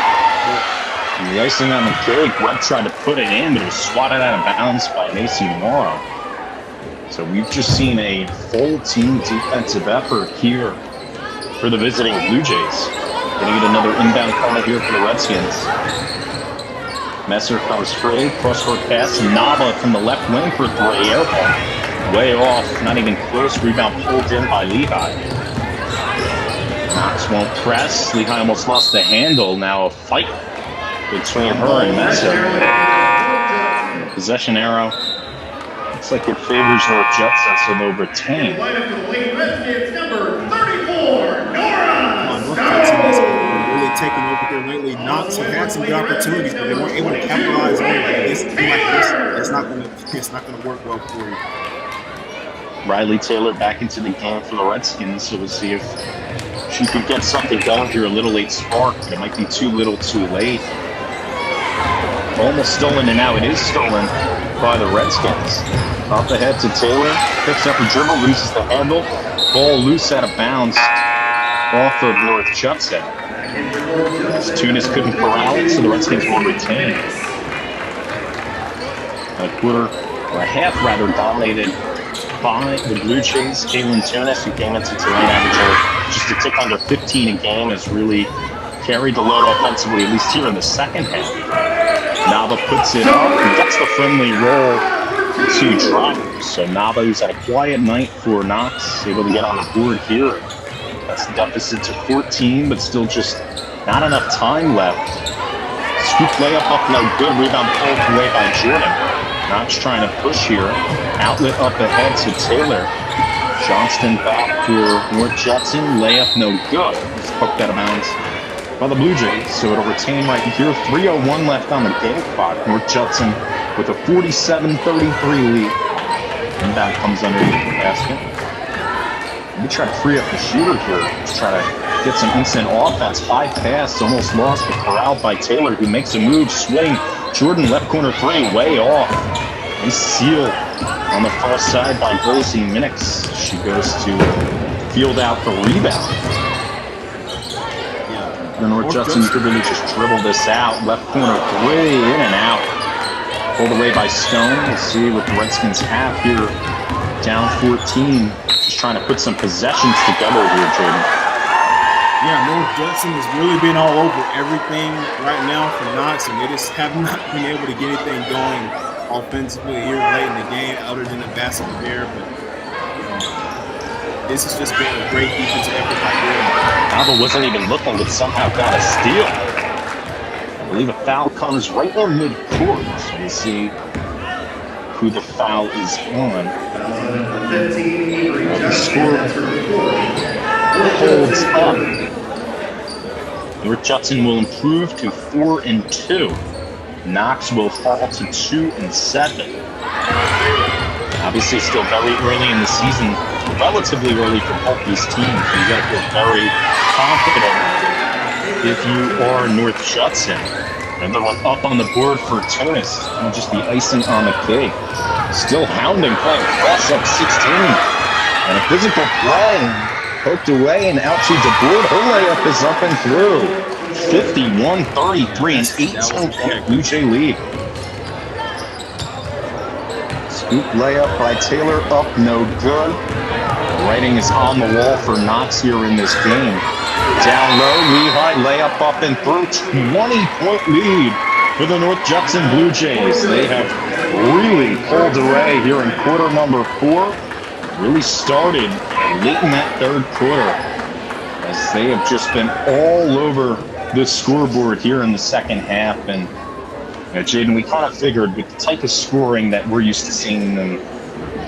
The icing on the cake, Webb tried to put it in, but it was swatted out of bounds by Macy Morrow. So we've just seen a full team defensive effort here for the visiting Blue Jays. Gonna get another inbound corner here for the Redskins. Messer comes free, cross-court pass, Nava from the left wing for 3, air ball. Way off, not even close, rebound pulled in by Lehigh. Knox won't press, Lehigh almost lost the handle, now a fight between her and Messer. Possession arrow. Looks like it favors North Judson, so they'll retain. Number 34, Nora. North Judson has really taken over here lately. Knox have had some good opportunities, but they weren't able to capitalize on it. Like this, it's not gonna work well for you. Riley Taylor back into the game for the Redskins, so we'll see if she could get something going here. A little late spark, but it might be too little too late. Almost stolen, and now it is stolen by the Redskins. Up ahead to Taylor, picks up a dribble, loses the handle. Ball loose out of bounds off of North Judson. Tunis couldn't corral it, so the Redskins will retain. A quarter, or a half rather, dominated by the Blue Jays. Kaylin Tunis, who came into tonight averaging just a tick under 15 a game, has really carried the load offensively, at least here in the second half. Nava puts it up and gets the friendly roll to drivers. So Nava, who's had a quiet night for Knox, able to get on the board here. That's the deficit to 14, but still just not enough time left. Scoop layup up, no good. Rebound pulled away by Jordan. Knox trying to push here. Outlet up ahead to Taylor. Johnston back for North Judson. Layup no good. It's poked out of bounds by the Blue Jays, so it'll retain right here. 3:01 left on the game clock. North Judson with a 47-33 lead. Inbound comes underneath the basket. Let me try to free up the shooter here. Let's try to get some instant offense. High pass, almost lost, but corralled by Taylor, who makes a move, swing. Jordan, left corner three, way off. Nice seal on the far side by Gracie Minix. She goes to field out the rebound. The North Judson could really just dribble this out. Left corner three, in and out. Pulled away by Stone. We'll see what the Redskins have here. Down 14. Just trying to put some possessions together here, Jaydon. Yeah, North Judson has really been all over everything right now for Knox, and they just have not been able to get anything going offensively here late in the game, other than the basket there. But this has just been a great defensive effort by them. Nava wasn't even looking, but somehow got a steal. I believe a foul comes right in mid-court, so we'll see who the foul is on. The score holds up. North Judson will improve to 4-2. Knox will fall to 2-7. Obviously, still very early in the season, relatively early for both these teams. You got to feel very confident if you are North Judson. Another one up on the board for Tunis, and just the icing on the cake. Still hounding, playing press up 16, and a physical play. Poked away and out to DeBoard. Her layup is up and through. 51-33, an 18-point Blue Jay lead. Scoop layup by Taylor, up no good. The writing is on the wall for Knox here in this game. Down low, Lehigh layup up and through. 20-point lead for the North Judson Blue Jays. They have really pulled away here in quarter number 4. Really started late in that third quarter, as they have just been all over the scoreboard here in the second half. And Jaydon, we kind of figured with the type of scoring that we're used to seeing them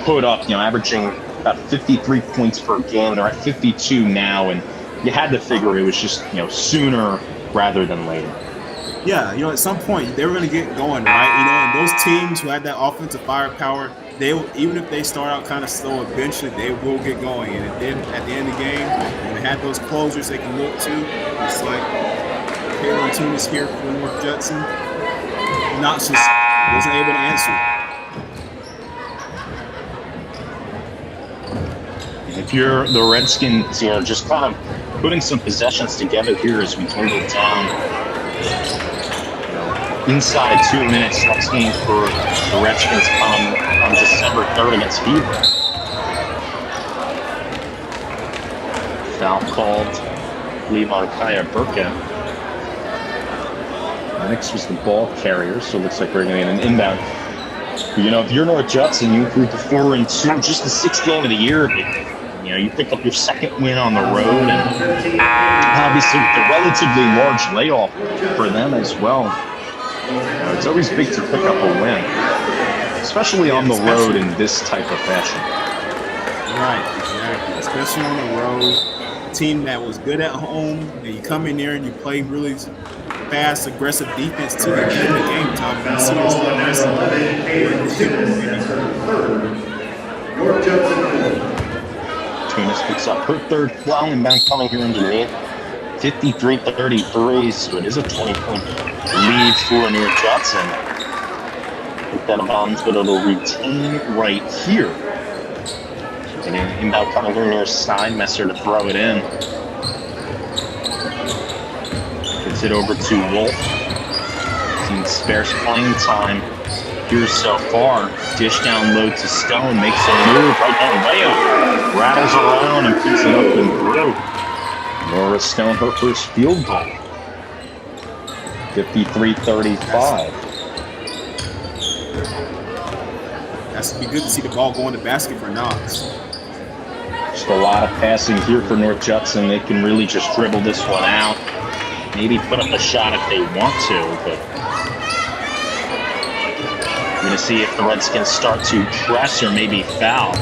put up, averaging about 53 points per game. They're at 52 now, and you had to figure it was just, sooner rather than later. Yeah, at some point they were going to get going, right? And those teams who had that offensive firepower, they will, even if they start out kind of slow, eventually they will get going. And then at the end of the game, when they had those closers they can look to, it's like Kaylin Tunis here for North Judson. Knox just wasn't able to answer. If you're the Redskins, just kind of putting some possessions together here as we dwindle down. Inside 2 minutes, next game for the Redskins come on December 3rd against Beaver. Foul called, I believe, on Kaya Burka. Minix was the ball carrier, so it looks like we're going to get an inbound. If you're North Judson, you improve to 4-2, just the 6th game of the year. You pick up your second win on the road, and obviously with the relatively large layoff for them as well. It's always big to pick up a win, especially on the road in this type of fashion. Right, exactly. Especially on the road. A team that was good at home, and you come in there and you play really fast, aggressive defense to the end of the game time. You see this aggressive. North Judson picks up her third foul and back coming here underneath. 53-33, so it is a 20-point lead for North Judson. Put that bounds, but it'll retain right here. And inbound coming here near side, Messer to throw it in. Gets it over to Wolf. Team spares playing time here so far. Dish down low to Stone, makes a move right down layup. Rattles around and picks it up and through. Laura Stone, her first field goal. 53-35. That's be good to see the ball go in the basket for Knox. Just a lot of passing here for North Judson. They can really just dribble this one out. Maybe put up a shot if they want to, but we're going to see if the Redskins start to press or maybe foul.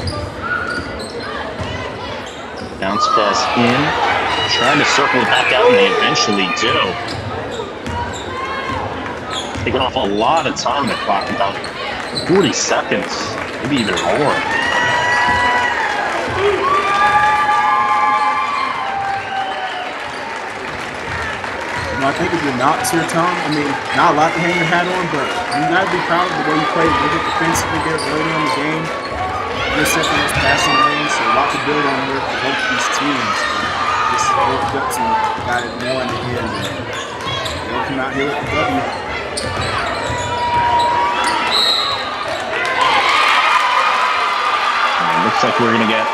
Bounce pass in. Trying to circle it back out, and they eventually do. Taking off a lot of time on the clock, about 40 seconds, maybe even more. I think if you're Knox here, Tom, I mean, not a lot to hang your hat on, but you got to be proud of the way you played. Look at defensively there early on the game. You're second those passing lanes, so a lot to build on here for both of these teams. This North Judson got it more in the end. They'll come out here with the W. Looks like we're going to get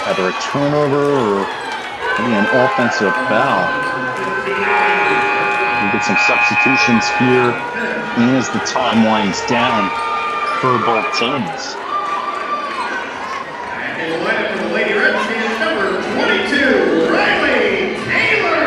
either a turnover or maybe an offensive foul. We get some substitutions here as the time winds down for both teams. And the lineup for the Lady Redskins, number 22, Riley Taylor.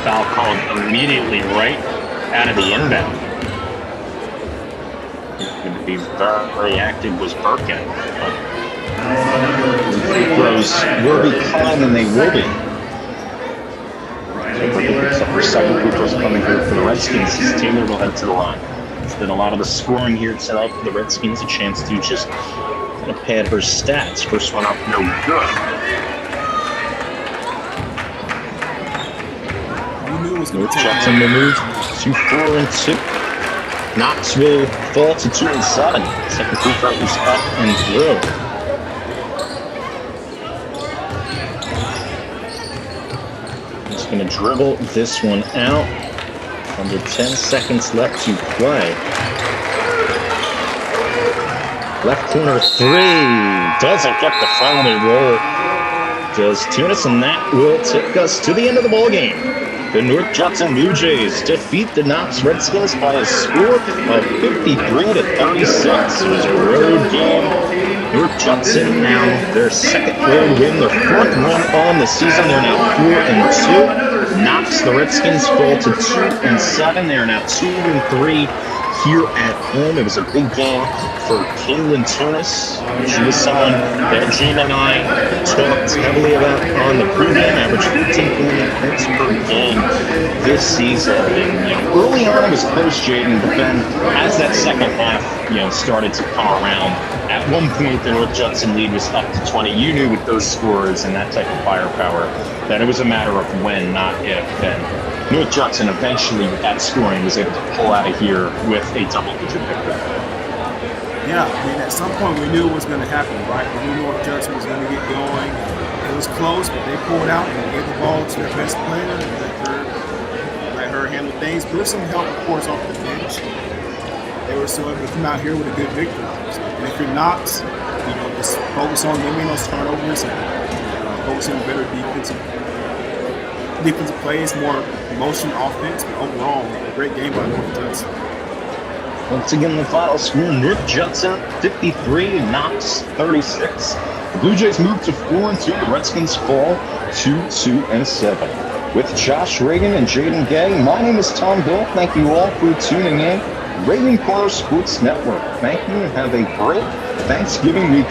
Foul called immediately right out of the inbound. Going to be very active was Birkin. Throws will be calm and they will be. So second free throws coming here for the Redskins as Taylor will head to the line. It's been a lot of the scoring here tonight for the Redskins, a chance to just kind of pad her stats. First one up, no good. North Judson will move to 4 and 2. Knox will fall to 2 and 7. Second free throw is up and through. Just going to dribble this one out. Under 10 seconds left to play. Left corner 3. Doesn't get the friendly roll. Does Tunis, and that will take us to the end of the ball game. The North Judson Blue Jays defeat the Knox Redskins by a score of 53-36. It was a road game. North Judson now their second road win, their fourth win on the season. They're now 4 and 2. Knox, the Redskins fall to 2 and 7. They are now 2 and 3 here at home. It was a big game for Caitlin Tunis. She was someone that Jaydon and I talked heavily about on the pregame, average 15 points per game this season. And, early on it was close, Jaydon, but then as that second half, started to come around, at one point the North Judson lead was up to 20. You knew with those scores and that type of firepower that it was a matter of when, not if. And North Judson eventually, with that scoring, was able to pull out of here with a double-digit victory. Yeah, I mean, at some point we knew it was going to happen, right? We knew North Judson was going to get going. It was close, but they pulled out and gave the ball to their best player and let her handle things. But with some help, of course, off the bench, they were still able to come out here with a good victory. And if you're Knox, just focus on limiting those turnovers and focusing on better defensive plays, more motion offense, but overall, a great game by North Judson. Once again, the final score, North Judson 53, Knox 36. The Blue Jays move to 4 and 2. The Redskins fall to 2 and 7. With Josh Regan and Jaydon Gay, my name is Tom Bill. Thank you all for tuning in. Regan Corner Sports Network. Thank you and have a great Thanksgiving weekend.